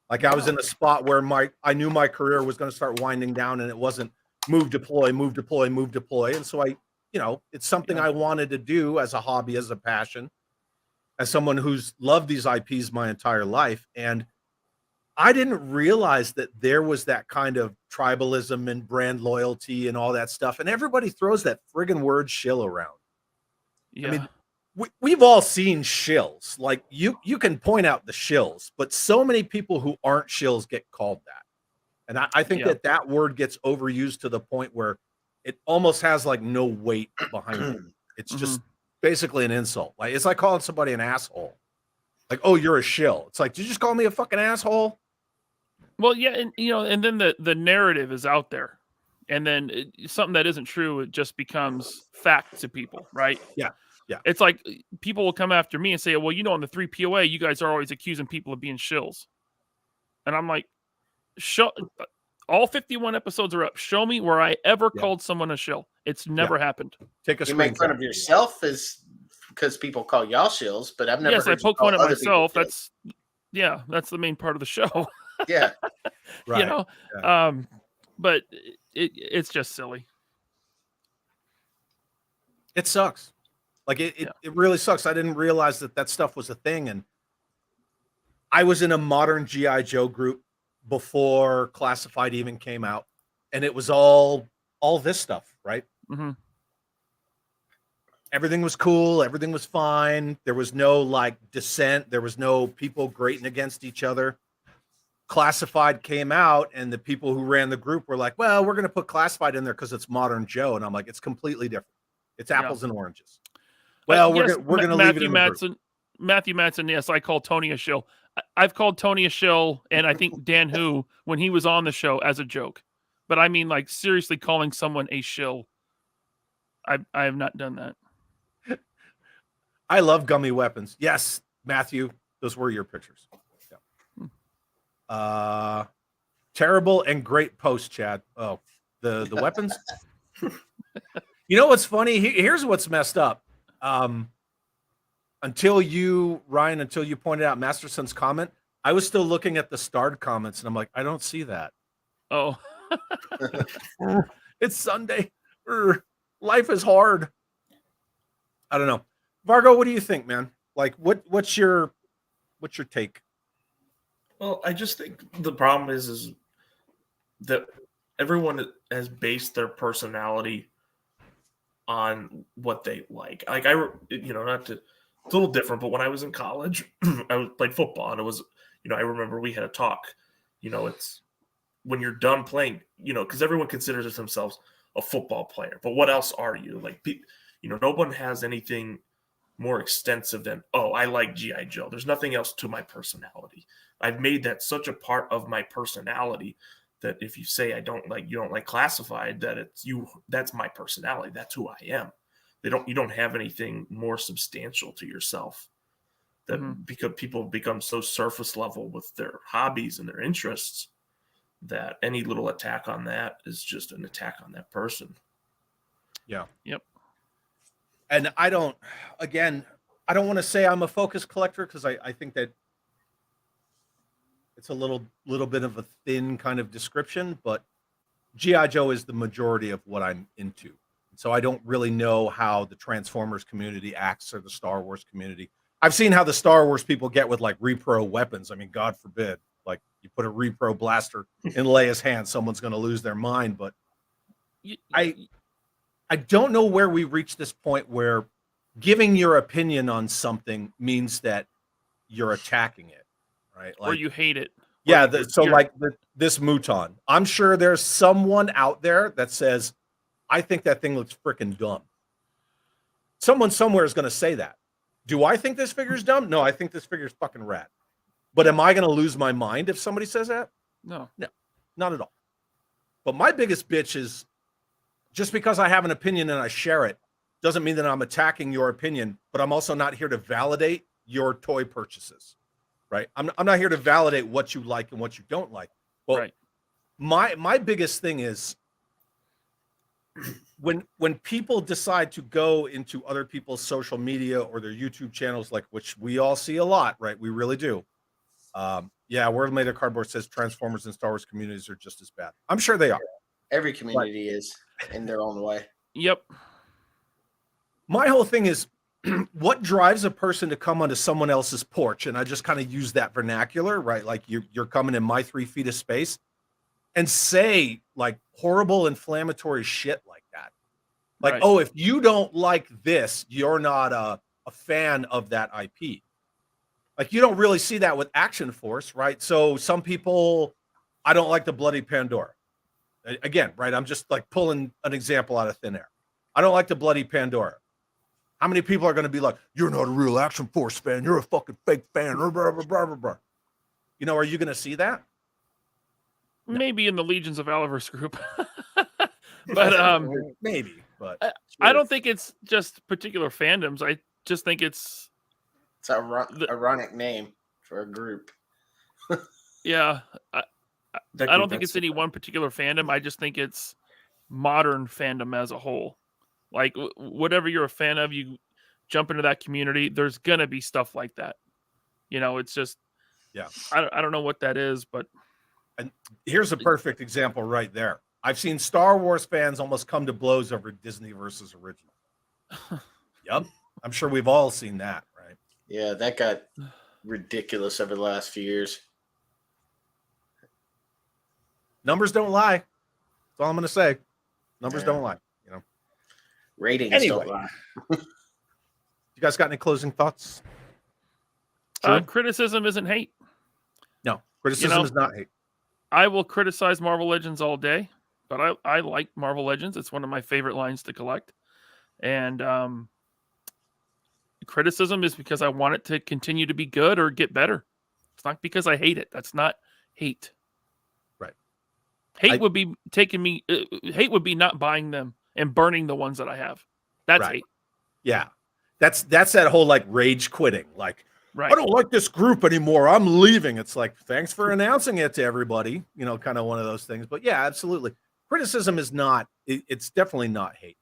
Like I was in a spot where I knew my career was going to start winding down, and it wasn't move, deploy, move, deploy, move, deploy. And so it's something I wanted to do as a hobby, as a passion, as someone who's loved these IPs my entire life. And I didn't realize that there was that kind of tribalism and brand loyalty and all that stuff. And everybody throws that friggin' word shill around. Yeah. I mean, we've all seen shills. Like you can point out the shills, but so many people who aren't shills get called that. And I think that word gets overused to the point where it almost has like no weight behind it. It's just basically an insult. Like it's like calling somebody an asshole. Like, oh, you're a shill. It's like, did you just call me a fucking asshole? Well, yeah, and and then the narrative is out there, and then something that isn't true, it just becomes fact to people, right? Yeah. It's like people will come after me and say, well, on the 3 POA, you guys are always accusing people of being shills, and I'm like, all 51 episodes are up. Show me where I ever called someone a shill. It's never happened. Take a You make fun of yourself is because people call y'all shills, but I've never. Yes, heard I poke fun at myself. That's the main part of the show. yeah. Right. But it's just silly. It sucks. Like it really sucks. I didn't realize that stuff was a thing. And I was in a modern G.I. Joe group before Classified even came out. And it was all this stuff, right? Mm-hmm. Everything was cool. Everything was fine. There was no like dissent. There was no people grating against each other. Classified came out, and the people who ran the group were like, well, we're going to put Classified in there because it's Modern Joe. And I'm like, it's completely different. It's apples and oranges. Well, we're going to leave it in the group. Matthew Matson, yes, I call Tony a shill. I've called Tony a shill, and I think Dan Who, when he was on the show, as a joke. But I mean, like, seriously calling someone a shill, I have not done that. I love gummy weapons. Yes, Matthew, those were your pictures. Yeah. Terrible and great post, Chad. Oh, the weapons. You know what's funny? Here's what's messed up. Until you pointed out Masterson's comment, I was still looking at the starred comments, and I'm like, I don't see that. Oh. It's Sunday. Life is hard. I don't know. Vargo, what do you think, man? Like, what's your take? Well, I just think the problem is that everyone has based their personality on what they like. Like not to, it's a little different, but when I was in college, played football, and it was, I remember we had a talk. It's when you're done playing, because everyone considers themselves a football player, but what else are you? Like, no one has anything more extensive than, oh, I like G.I. Joe. There's nothing else to my personality. I've made that such a part of my personality that if you say you don't like classified, that it's you, that's my personality. That's who I am. You don't have anything more substantial to yourself. That because people become so surface level with their hobbies and their interests that any little attack on that is just an attack on that person. Yeah. Yep. And I don't want to say I'm a focus collector, because I think that it's a little bit of a thin kind of description, but G.I. Joe is the majority of what I'm into. So I don't really know how the Transformers community acts, or the Star Wars community. I've seen how the Star Wars people get with like repro weapons. I mean, God forbid, like you put a repro blaster in Leia's hand, someone's going to lose their mind. But I don't know where we reach this point where giving your opinion on something means that you're attacking it, right? Like, or you hate it. Yeah. This Mouton, I'm sure there's someone out there that says, I think that thing looks freaking dumb. Someone somewhere is going to say that. Do I think this figure's dumb? No, I think this figure's fucking rad. But am I going to lose my mind if somebody says that? No, not at all. But my biggest bitch is, just because I have an opinion and I share it doesn't mean that I'm attacking your opinion, but I'm also not here to validate your toy purchases, right? I'm not here to validate what you like and what you don't like. Well, right. My biggest thing is when people decide to go into other people's social media or their YouTube channels, like, which we all see a lot, right? We really do. World Made of Cardboard says Transformers and Star Wars communities are just as bad. I'm sure they are. Every community is in their own way. Yep. My whole thing is, what drives a person to come onto someone else's porch? And I just kind of use that vernacular, right? Like you're coming in my 3 feet of space and say like horrible inflammatory shit like that. Like, Right. Oh, if you don't like this, you're not a fan of that IP. Like, you don't really see that with Action Force, right? So some people, I don't like the Bloody Pandora. Again, right? I'm just like pulling an example out of thin air. I don't like the Bloody Pandora. How many people are going to be like, you're not a real Action Force fan, you're a fucking fake fan, blah, blah, blah, blah, blah. Are you going to see that? No. Maybe in the Legions of Valorverse group. But maybe, but I don't think it's just particular fandoms. I just think it's an ironic name for a group. yeah. I don't think it's any one particular fandom. I just think it's modern fandom as a whole. Like whatever you're a fan of, you jump into that community, there's gonna be stuff like that. It's just, yeah. I don't know what that is, but and here's a perfect example right there. I've seen Star Wars fans almost come to blows over Disney versus original. Yep. I'm sure we've all seen that, right? Yeah, that got ridiculous over the last few years. Numbers don't lie. That's all I'm going to say. Numbers don't lie. Ratings don't lie. You guys got any closing thoughts? Criticism isn't hate. No, criticism is not hate. I will criticize Marvel Legends all day, but I like Marvel Legends. It's one of my favorite lines to collect. And criticism is because I want it to continue to be good or get better. It's not because I hate it. That's not hate. Right. Hate would be taking me. Hate would be not buying them and burning the ones that I have. That's hate. Yeah, that's that whole like rage quitting. Like, right. I don't like this group anymore, I'm leaving. It's like, thanks for announcing it to everybody. Kind of one of those things. But yeah, absolutely. Criticism is not. It's definitely not hate.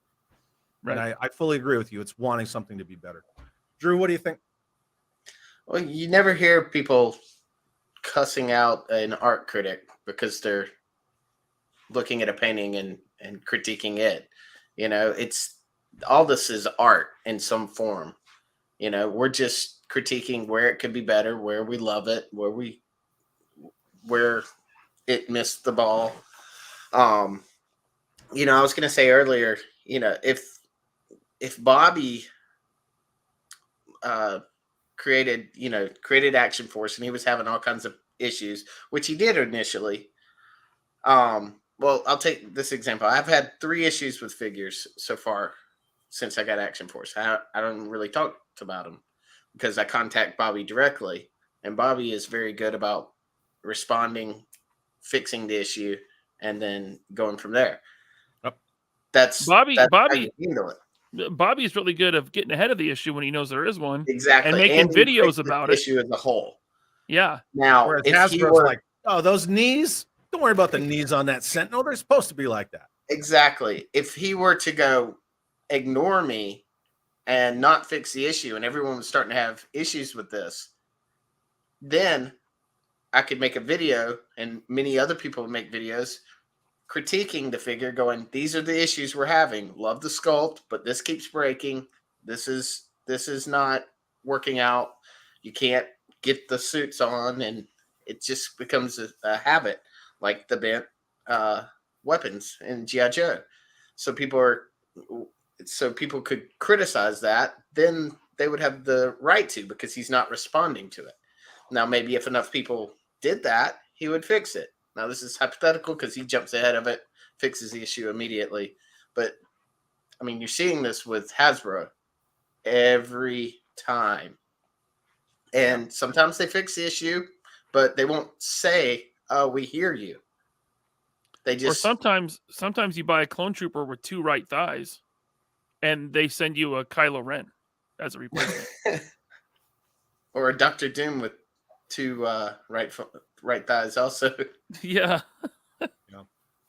Right. And I fully agree with you. It's wanting something to be better. Drew, what do you think? Well, you never hear people cussing out an art critic because they're looking at a painting and critiquing it. It's all this is art in some form. We're just critiquing where it could be better, where we love it, where it missed the ball. I was going to say earlier, if Bobby created Action Force and he was having all kinds of issues, which he did initially. Well, I'll take this example. I've had 3 issues with figures so far since I got Action Force. I don't really talk about them because I contact Bobby directly, and Bobby is very good about responding, fixing the issue, and then going from there. Yep. That's how you handle it. Bobby's really good at getting ahead of the issue when he knows there is one. Exactly. And making videos about it. Issue as a whole. Yeah. Now, whereas if he Hasbro's were like, oh, those knees, don't worry about the knees on that Sentinel. They're supposed to be like that. Exactly. If he were to go ignore me and not fix the issue, and everyone was starting to have issues with this, then I could make a video, and many other people would make videos critiquing the figure, going, these are the issues we're having. Love the sculpt, but this keeps breaking. This is not working out. You can't get the suits on, and it just becomes a habit, like the bent weapons in G.I. Joe. So people could criticize that, then they would have the right to, because he's not responding to it. Now, maybe if enough people did that, he would fix it. Now, this is hypothetical because he jumps ahead of it, fixes the issue immediately. But, I mean, you're seeing this with Hasbro every time. And sometimes they fix the issue, but they won't say, oh, we hear you. They just... Or sometimes you buy a clone trooper with 2 right thighs, and they send you a Kylo Ren as a replacement. Or a Dr. Doom with 2 right thighs also. Yeah.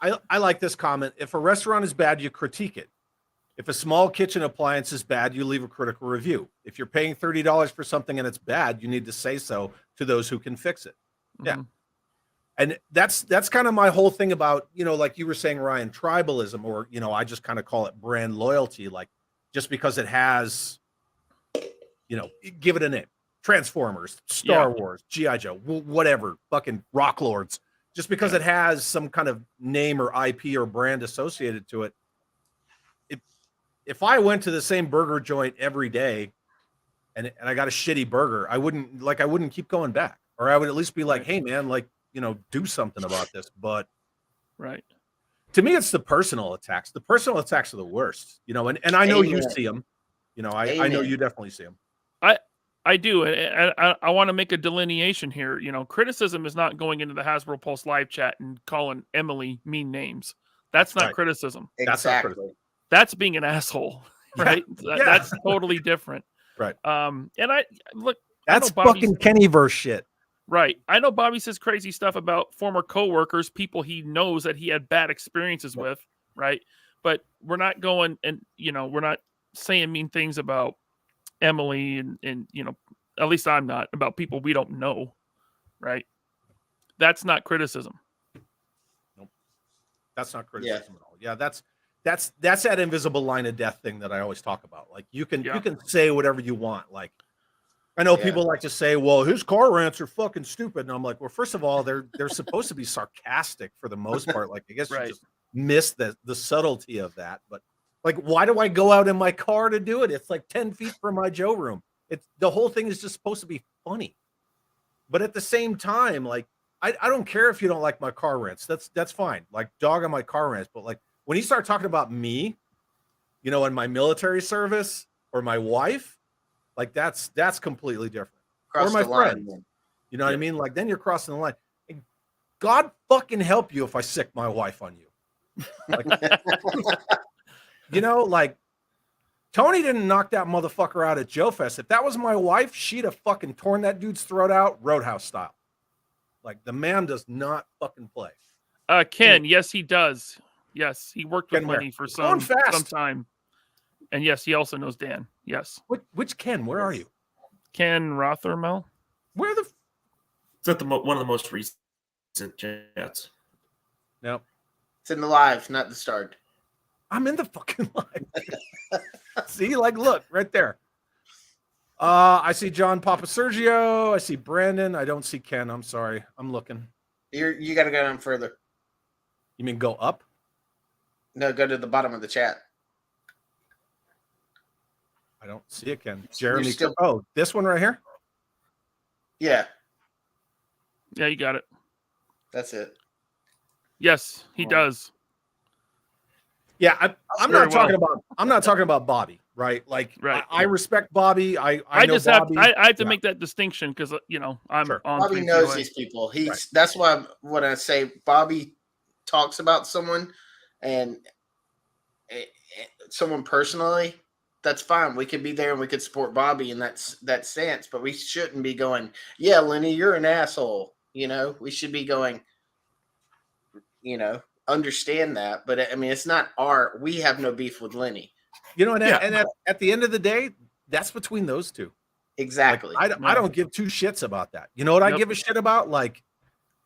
I like this comment. If a restaurant is bad, you critique it. If a small kitchen appliance is bad, you leave a critical review. If you're paying $30 for something and it's bad, you need to say so to those who can fix it. Yeah. Mm-hmm. And that's kind of my whole thing about, like you were saying, Ryan, tribalism, or, I just kind of call it brand loyalty. Like, just because it has, give it a name. Transformers, Star Wars, G.I. Joe, whatever, fucking Rock Lords. Just because it has some kind of name or IP or brand associated to it. If I went to the same burger joint every day and I got a shitty burger, I wouldn't keep going back. Or I would at least be like, hey man, do something about this. But right. To me, it's the personal attacks. The personal attacks are the worst, and I know you see them. I know you definitely see them. I do, and I want to make a delineation here. Criticism is not going into the Hasbro Pulse live chat and calling Emily mean names. That's not criticism. Exactly. That's being an asshole, right? Yeah. That's totally different. Right. And that's fucking Kennyverse shit. Right. I know Bobby says crazy stuff about former coworkers, people he knows that he had bad experiences with, right? But we're not going and, we're not saying mean things about Emily and at least I'm not, about people we don't know, right? That's not criticism. Nope. That's not criticism at all. Yeah, that's that invisible line of death thing that I always talk about. Like you can say whatever you want. Like I know people like to say, well, his car rants are fucking stupid. And I'm like, well, first of all, they're supposed to be sarcastic for the most part. Like, I guess you just miss the subtlety of that. But like, why do I go out in my car to do it? It's like 10 feet from my Joe room. The whole thing is just supposed to be funny. But at the same time, like, I don't care if you don't like my car rants. That's fine. Like, dog on my car rants. But like, when you start talking about me, in my military service or my wife, like that's completely different. Or my friends, you know what I mean? Like then you're crossing the line. And God fucking help you if I sick my wife on you. Like, like Tony didn't knock that motherfucker out at Joe Fest. If that was my wife, she'd have fucking torn that dude's throat out, Roadhouse style. Like the man does not fucking play. Ken, yes, he does. Yes, he worked with Lenny for some time. And yes, he also knows Dan. Yes. Which Ken? Where are you? Ken Rothermel. Where the? It's at one of the most recent chats. No, it's in the live, not the start. I'm in the fucking live. See, like, look right there. I see John Papa Sergio. I see Brandon. I don't see Ken. I'm sorry. I'm looking. You got to go down further. You mean go up? No, go to the bottom of the chat. I don't see it, Ken. Jeremy. still- Oh, this one right here? Yeah, Yeah, you got it. that's it. Yes, he does. Yeah, I'm Very not talking about. I'm not talking about Bobby, right? Like, Right. I respect Bobby. I know just have Bobby. I have to Yeah. make that distinction because I'm Sure. on Bobby 3 knows POA. these people. He's Right. That's why when I say Bobby talks about someone and someone personally, that's fine. We could be there and we could support Bobby in that stance, but we shouldn't be going, yeah, Lenny, you're an asshole. We should be going, understand that. But I mean, it's not we have no beef with Lenny. And at the end of the day, that's between those two. Exactly. Like, I don't give two shits about that. You know what I give a shit about? Like,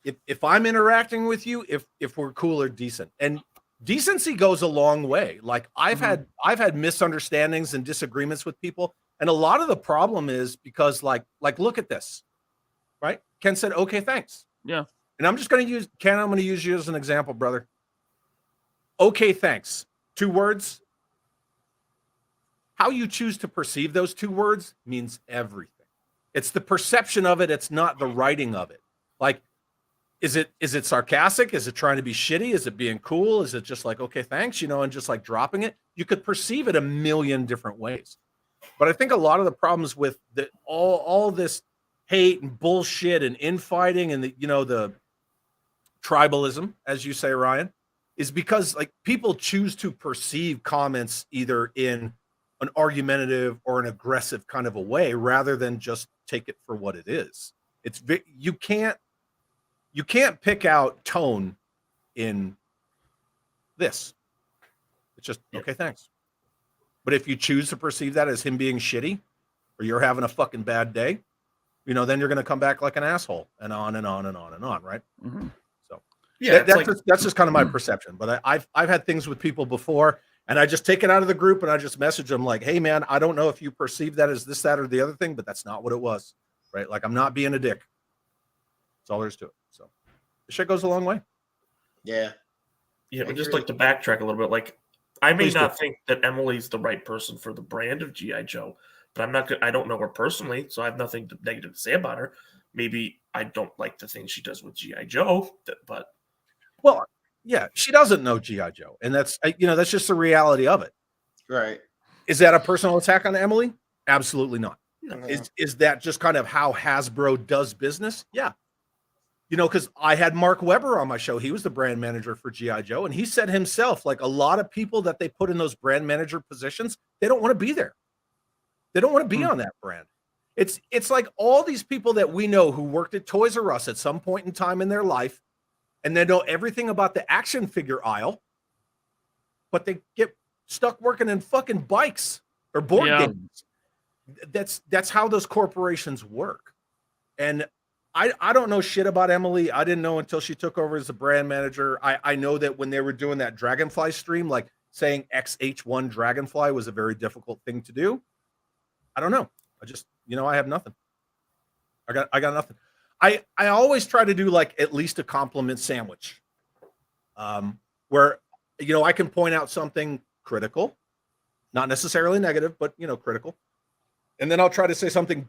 if I'm interacting with you, if we're cool or decent, and decency goes a long way. Like I've had misunderstandings and disagreements with people, and a lot of the problem is because like look at this, right? Ken said, "Okay, thanks." Yeah. And I'm just going to use Ken. I'm going to use you as an example, brother. Okay, thanks. 2 words. How you choose to perceive those 2 words means everything. It's the perception of it. It's not the writing of it. Like, is it sarcastic? Is it trying to be shitty? Is it being cool? Is it just like, okay, thanks, and just like dropping it? You could perceive it a million different ways. But I think a lot of the problems with all this hate and bullshit and infighting and the tribalism, as you say, Ryan, is because like people choose to perceive comments either in an argumentative or an aggressive kind of a way rather than just take it for what it is. You can't pick out tone in this. It's just, okay, thanks. But if you choose to perceive that as him being shitty or you're having a fucking bad day, then you're going to come back like an asshole and on and on and on and on, right? Mm-hmm. So Yeah, that's just kind of my perception. But I've had things with people before, and I just take it out of the group and I just message them like, "Hey, man, I don't know if you perceive that as this, that, or the other thing, but that's not what it was, right? Like I'm not being a dick. That's all there is to it." So the shit goes a long way. Yeah. Yeah, but just like to backtrack a little bit, like I may Please not do. think that Emily's the right person for the brand of G.I. Joe, but I don't know her personally, so I have nothing negative to say about her. Maybe I don't like the things she does with G.I. Joe, but Well, yeah, she doesn't know G.I. Joe, and that's that's just the reality of it. Right. Is that a personal attack on Emily? Absolutely not. No. Is that just kind of how Hasbro does business? Yeah. Because I had Mark Weber on my show. He was the brand manager for G.I. Joe, and he said himself, like a lot of people that they put in those brand manager positions, they don't want to be there. They don't want to be on that brand. It's like all these people that we know who worked at Toys R Us at some point in time in their life, and they know everything about the action figure aisle, but they get stuck working in fucking bikes or board games. That's how those corporations work. And I don't know shit about Emily. I didn't know until she took over as the brand manager. I know that when they were doing that Dragonfly stream, like saying XH1 Dragonfly was a very difficult thing to do. I don't know. I just, I have nothing. I got nothing. I always try to do like at least a compliment sandwich. Where, I can point out something critical, not necessarily negative, but critical. And then I'll try to say something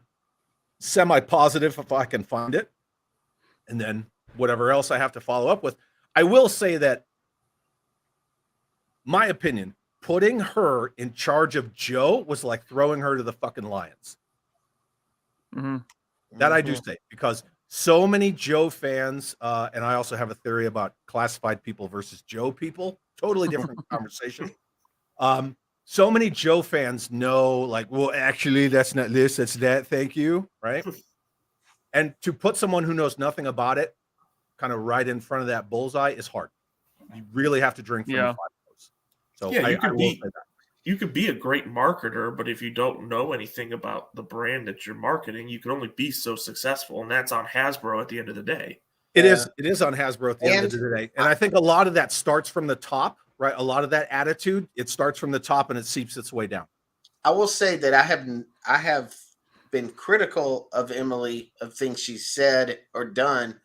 semi-positive if I can find it. And then whatever else I have to follow up with. I will say that my opinion, putting her in charge of Joe was like throwing her to the fucking lions. Mm-hmm. That I do say, because so many Joe fans, and I also have a theory about classified people versus Joe people, totally different conversation. So many Joe fans know, like, well, actually, that's not this, that's that. Thank you, right? And to put someone who knows nothing about it, kind of right in front of that bullseye is hard. You really have to drink from the fire hose. So yeah, I will say that. You could be a great marketer, but if you don't know anything about the brand that you're marketing, you can only be so successful, and that's on Hasbro at the end of the day. It is on Hasbro at the end of the day. And I think a lot of that starts from the top, right? A lot of that attitude, it starts from the top and it seeps its way down. I will say that I have been critical of Emily of things she's said or done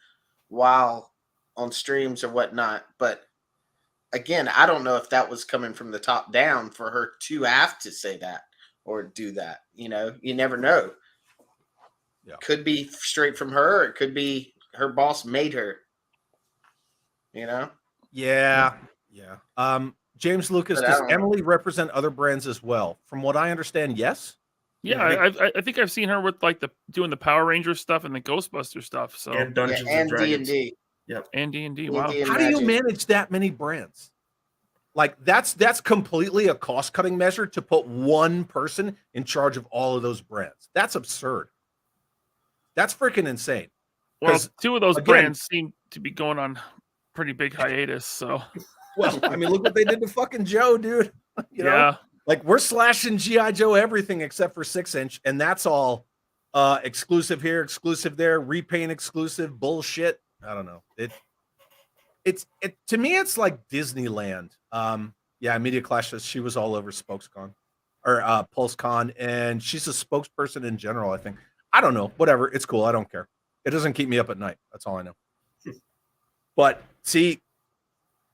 while on streams or whatnot. But again, I don't know if that was coming from the top down for her to have to say that or do that. You know, you never know. Yeah. Could be straight from her. Or it could be her boss made her. You know? Yeah. James Lucas, But I does don't know. Emily represent other brands as well? From what I understand, yes. Yeah, I think I've seen her with like doing the Power Ranger stuff and the Ghostbuster stuff. So And Dungeons and and Dragons. D&D. and D&D. Wow. D&D and How do you Magic. manage that many brands? Like that's completely a cost-cutting measure to put one person in charge of all of those brands. That's absurd. That's freaking insane. Well, 'Cause, two of those again- brands seem to be going on pretty big hiatus. So Well, I mean, look what they did to fucking Joe, dude. You know? yeah, Like we're slashing GI Joe everything except for 6-inch, and that's all exclusive here, exclusive there, repaint exclusive bullshit. I don't know. It to me, it's like Disneyland. Yeah, Media Clash says she was all over SpokesCon or PulseCon, and she's a spokesperson in general. I think. I don't know. Whatever. It's cool. I don't care. It doesn't keep me up at night. That's all I know. But see,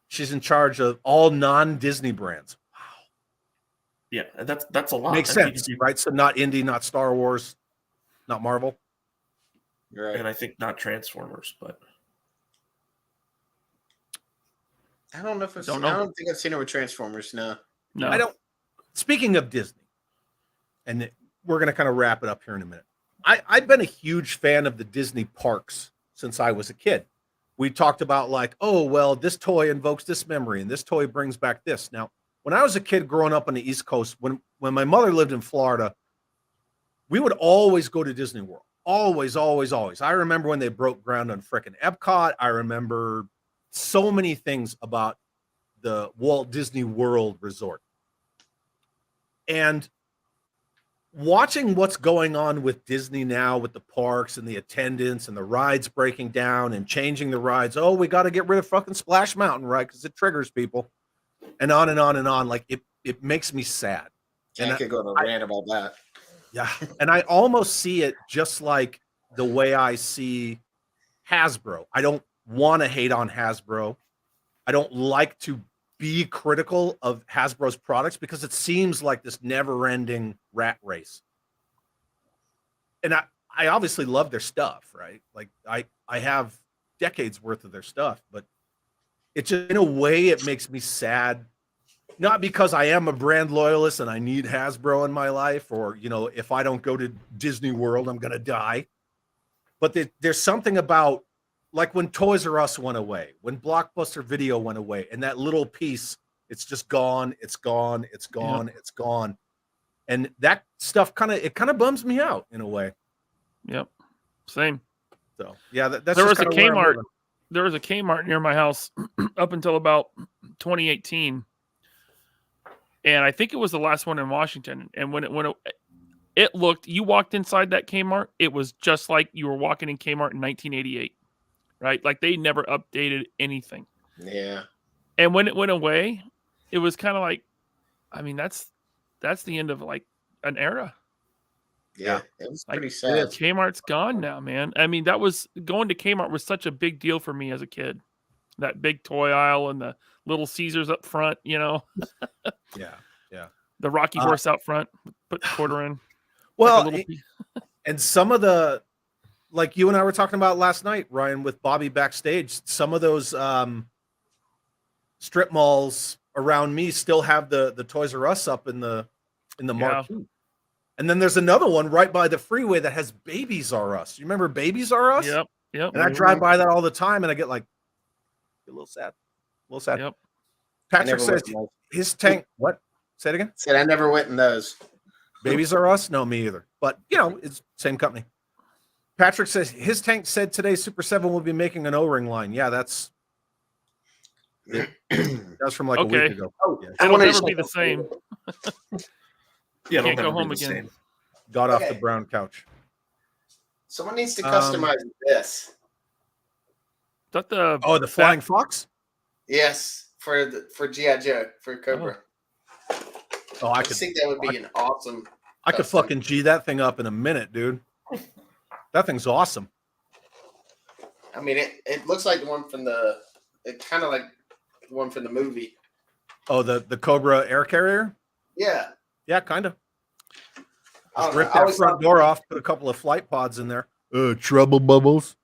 she's in charge of all non-Disney brands. Yeah, that's a lot. Makes I think sense, if you- right? So not Indie, not Star Wars, not Marvel. Right. And I think not Transformers, but I don't know if Don't know. I don't think I've seen her with Transformers. No. no, I don't. Speaking of Disney, and we're going to kind of wrap it up here in a minute. I've been a huge fan of the Disney parks since I was a kid. We talked about like, oh, well, this toy invokes this memory and this toy brings back this. Now, when I was a kid growing up on the East Coast, when my mother lived in Florida, we would always go to Disney World. Always, always, always. I remember when they broke ground on frickin' Epcot. I remember so many things about the Walt Disney World Resort. And watching what's going on with Disney now with the parks and the attendance and the rides breaking down and changing the rides. Oh, we got to get rid of fucking Splash Mountain, right? Because it triggers people. And on and on and on. Like it makes me sad. And And I could go on a rant about that. Yeah. And I almost see it just like the way I see Hasbro. I don't want to hate on Hasbro. I don't like to be critical of Hasbro's products because it seems like this never-ending rat race. And I obviously love their stuff, right? Like I have decades worth of their stuff, but it just in a way it makes me sad. Not because I am a brand loyalist and I need Hasbro in my life, or you know, if I don't go to Disney World, I'm gonna die. But there's something about like when Toys R Us went away, when Blockbuster Video went away, and that little piece, it's just gone, it's gone, it's gone, it's gone. And that stuff kind of bums me out in a way. yep, same. So yeah, that's There just was a kinda where I'm Kmart. living. There was a Kmart near my house up until about 2018, and I think it was the last one in Washington. And when it looked, you walked inside that Kmart, it was just like you were walking in Kmart in 1988, right? Like they never updated anything. Yeah. And when it went away, it was kind of like, I mean, that's the end of like an era. Yeah. It was Like pretty sad. Kmart's gone now, man. I mean, that was going to Kmart was such a big deal for me as a kid. That big toy aisle and the little Caesars up front, you know, Yeah. the Rocky horse out front, put the quarter in. Well, like a little piece. and some of the, like you and I were talking about last night, Ryan, with Bobby backstage, some of those strip malls around me still have the Toys R Us up in the marquee. And then there's another one right by the freeway that has Babies R Us. You remember Babies R Us? Yep. And I drive by that all the time and I get like a little sad. Yep. Patrick says his tank, what? Say it again? Said I never went in those. Babies R Us? No, me either. But, you know, it's same company. Patrick says his tank said today Super 7 will be making an O-ring line. Yeah, that's from like a week ago. Oh, Yeah. It'll never be the same. yeah, Can't it'll go never be home the again. same. Got off the Okay. brown couch. Someone needs to customize this. Is that the Oh, the Flying Fox? Yes. for GI Joe for Cobra. Oh, I I could just think that would be an awesome. I could custom. fucking G that thing up in a minute, dude. That thing's awesome. I mean, it looks like the one from it kind of like the one from the movie. Oh, the Cobra air carrier? Yeah. Yeah, kind of. I Just don't rip know. I that always front thought- door off, put a couple of flight pods in there. Trouble bubbles.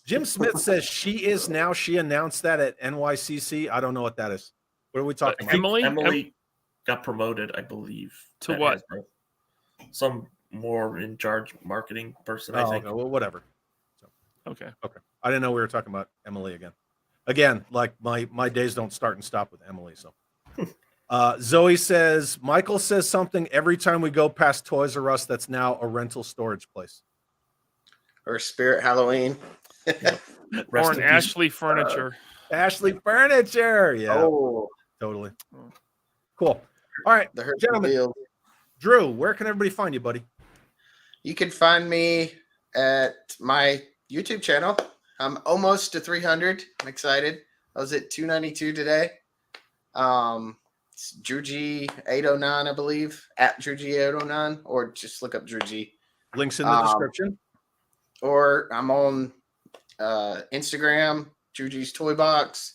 Jim Smith says she is now. She announced that at NYCC. I don't know what that is. What are we I talking think about? Emily got promoted, I believe. To at what? Hasbro. Some more in charge marketing person, I Oh, think. okay. Well, whatever. Okay. Okay. I didn't know we were talking about Emily again. Again, like my days don't start and stop with Emily. So Zoe says, Michael says something every time we go past Toys R Us that's now a rental storage place. Or Spirit Halloween. Rest Or in an peace. Ashley Furniture. Ashley Furniture. Yeah, Oh, totally. Cool. All right, the Herschel gentlemen. Field. Drew, where can everybody find you, buddy? You can find me at my YouTube channel. I'm almost to 300. I'm excited. I was at 292 today. It's Drew G 809, I believe, at Drew G 809, or just look up Drew G. Links in the description. Or I'm on Instagram, Drew G's TOYBOX,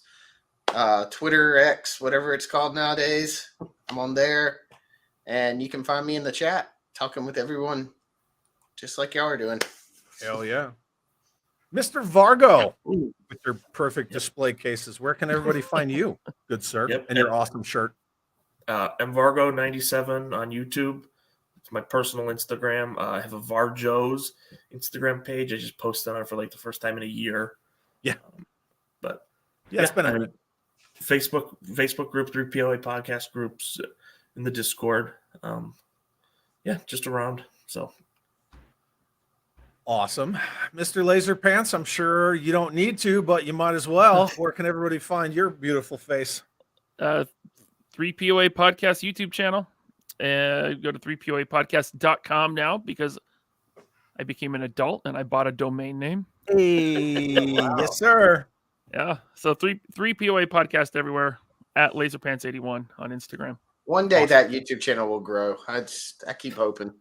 Twitter, X, whatever it's called nowadays. I'm on there, and you can find me in the chat talking with everyone, just like y'all are doing. Hell yeah. Mr. Vargo, with your perfect display cases, where can everybody find you, good sir? Yep. And your awesome shirt. MVargo97 on YouTube. It's my personal Instagram. I have a VARJOES Instagram page. I just posted on it for like the first time in a year. Yeah. But Yeah, it's been a and minute. Facebook group, 3POA podcast groups in the Discord. Just around. So Awesome. Mr. LaserPants, I'm sure you don't need to, but you might as well. Where can everybody find your beautiful face? 3POA Podcast YouTube channel. Go to 3POApodcast.com now because I became an adult and I bought a domain name. Hey, yes, sir. Yeah. So 3POA Podcast everywhere, at LaserPants81 on Instagram. One day that YouTube channel will grow. I keep hoping,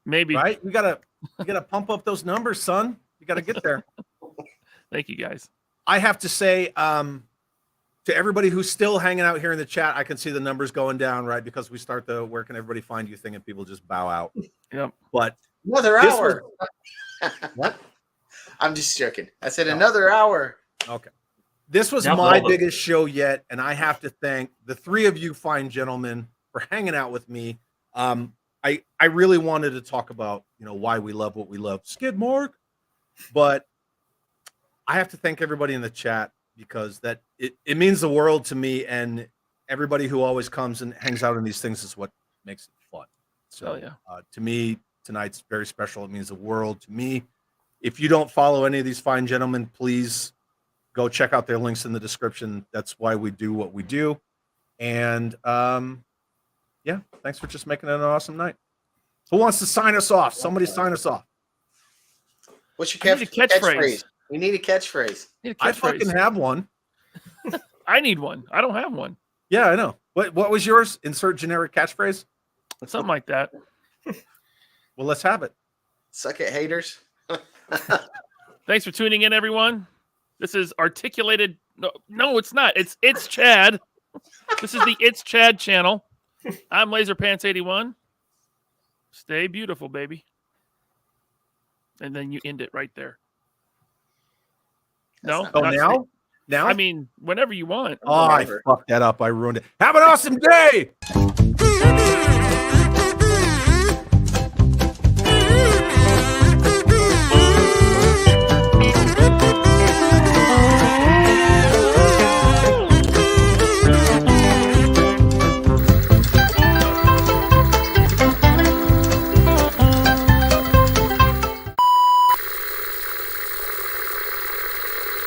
Maybe. Right? You gotta pump up those numbers, son. You gotta get there. Thank you, guys. I have to say, to everybody who's still hanging out here in the chat, I can see the numbers going down, right? Because we start the where can everybody find you thing and people just bow out. Yep. But Another this hour. what? I'm just joking. I said another hour. Okay. This was Now my hold it. biggest show yet, and I have to thank the three of you fine gentlemen for hanging out with me. I really wanted to talk about, why we love what we love, Skidmark, but I have to thank everybody in the chat because that it means the world to me, and everybody who always comes and hangs out in these things is what makes it fun. So yeah. To me, tonight's very special. It means the world to me. If you don't follow any of these fine gentlemen, please go check out their links in the description. That's why we do what we do. And thanks for just making it an awesome night. Who wants to sign us off? Somebody sign us off. What's your I need a catchphrase. catchphrase? We need a catchphrase. I fucking have one. I need one. I don't have one. Yeah, I know. What was yours? Insert generic catchphrase. Something like that. Well, let's have it. Suck it, haters. Thanks for tuning in, everyone. This is articulated. No, it's not. It's Chad. This is the It's Chad channel. I'm LaserPants81. Stay beautiful, baby. And then you end it right there. That's No. not- Oh, not now? stay- Now? I mean, whenever you want. Oh, I Whatever. fucked that up. I ruined it. Have an awesome day.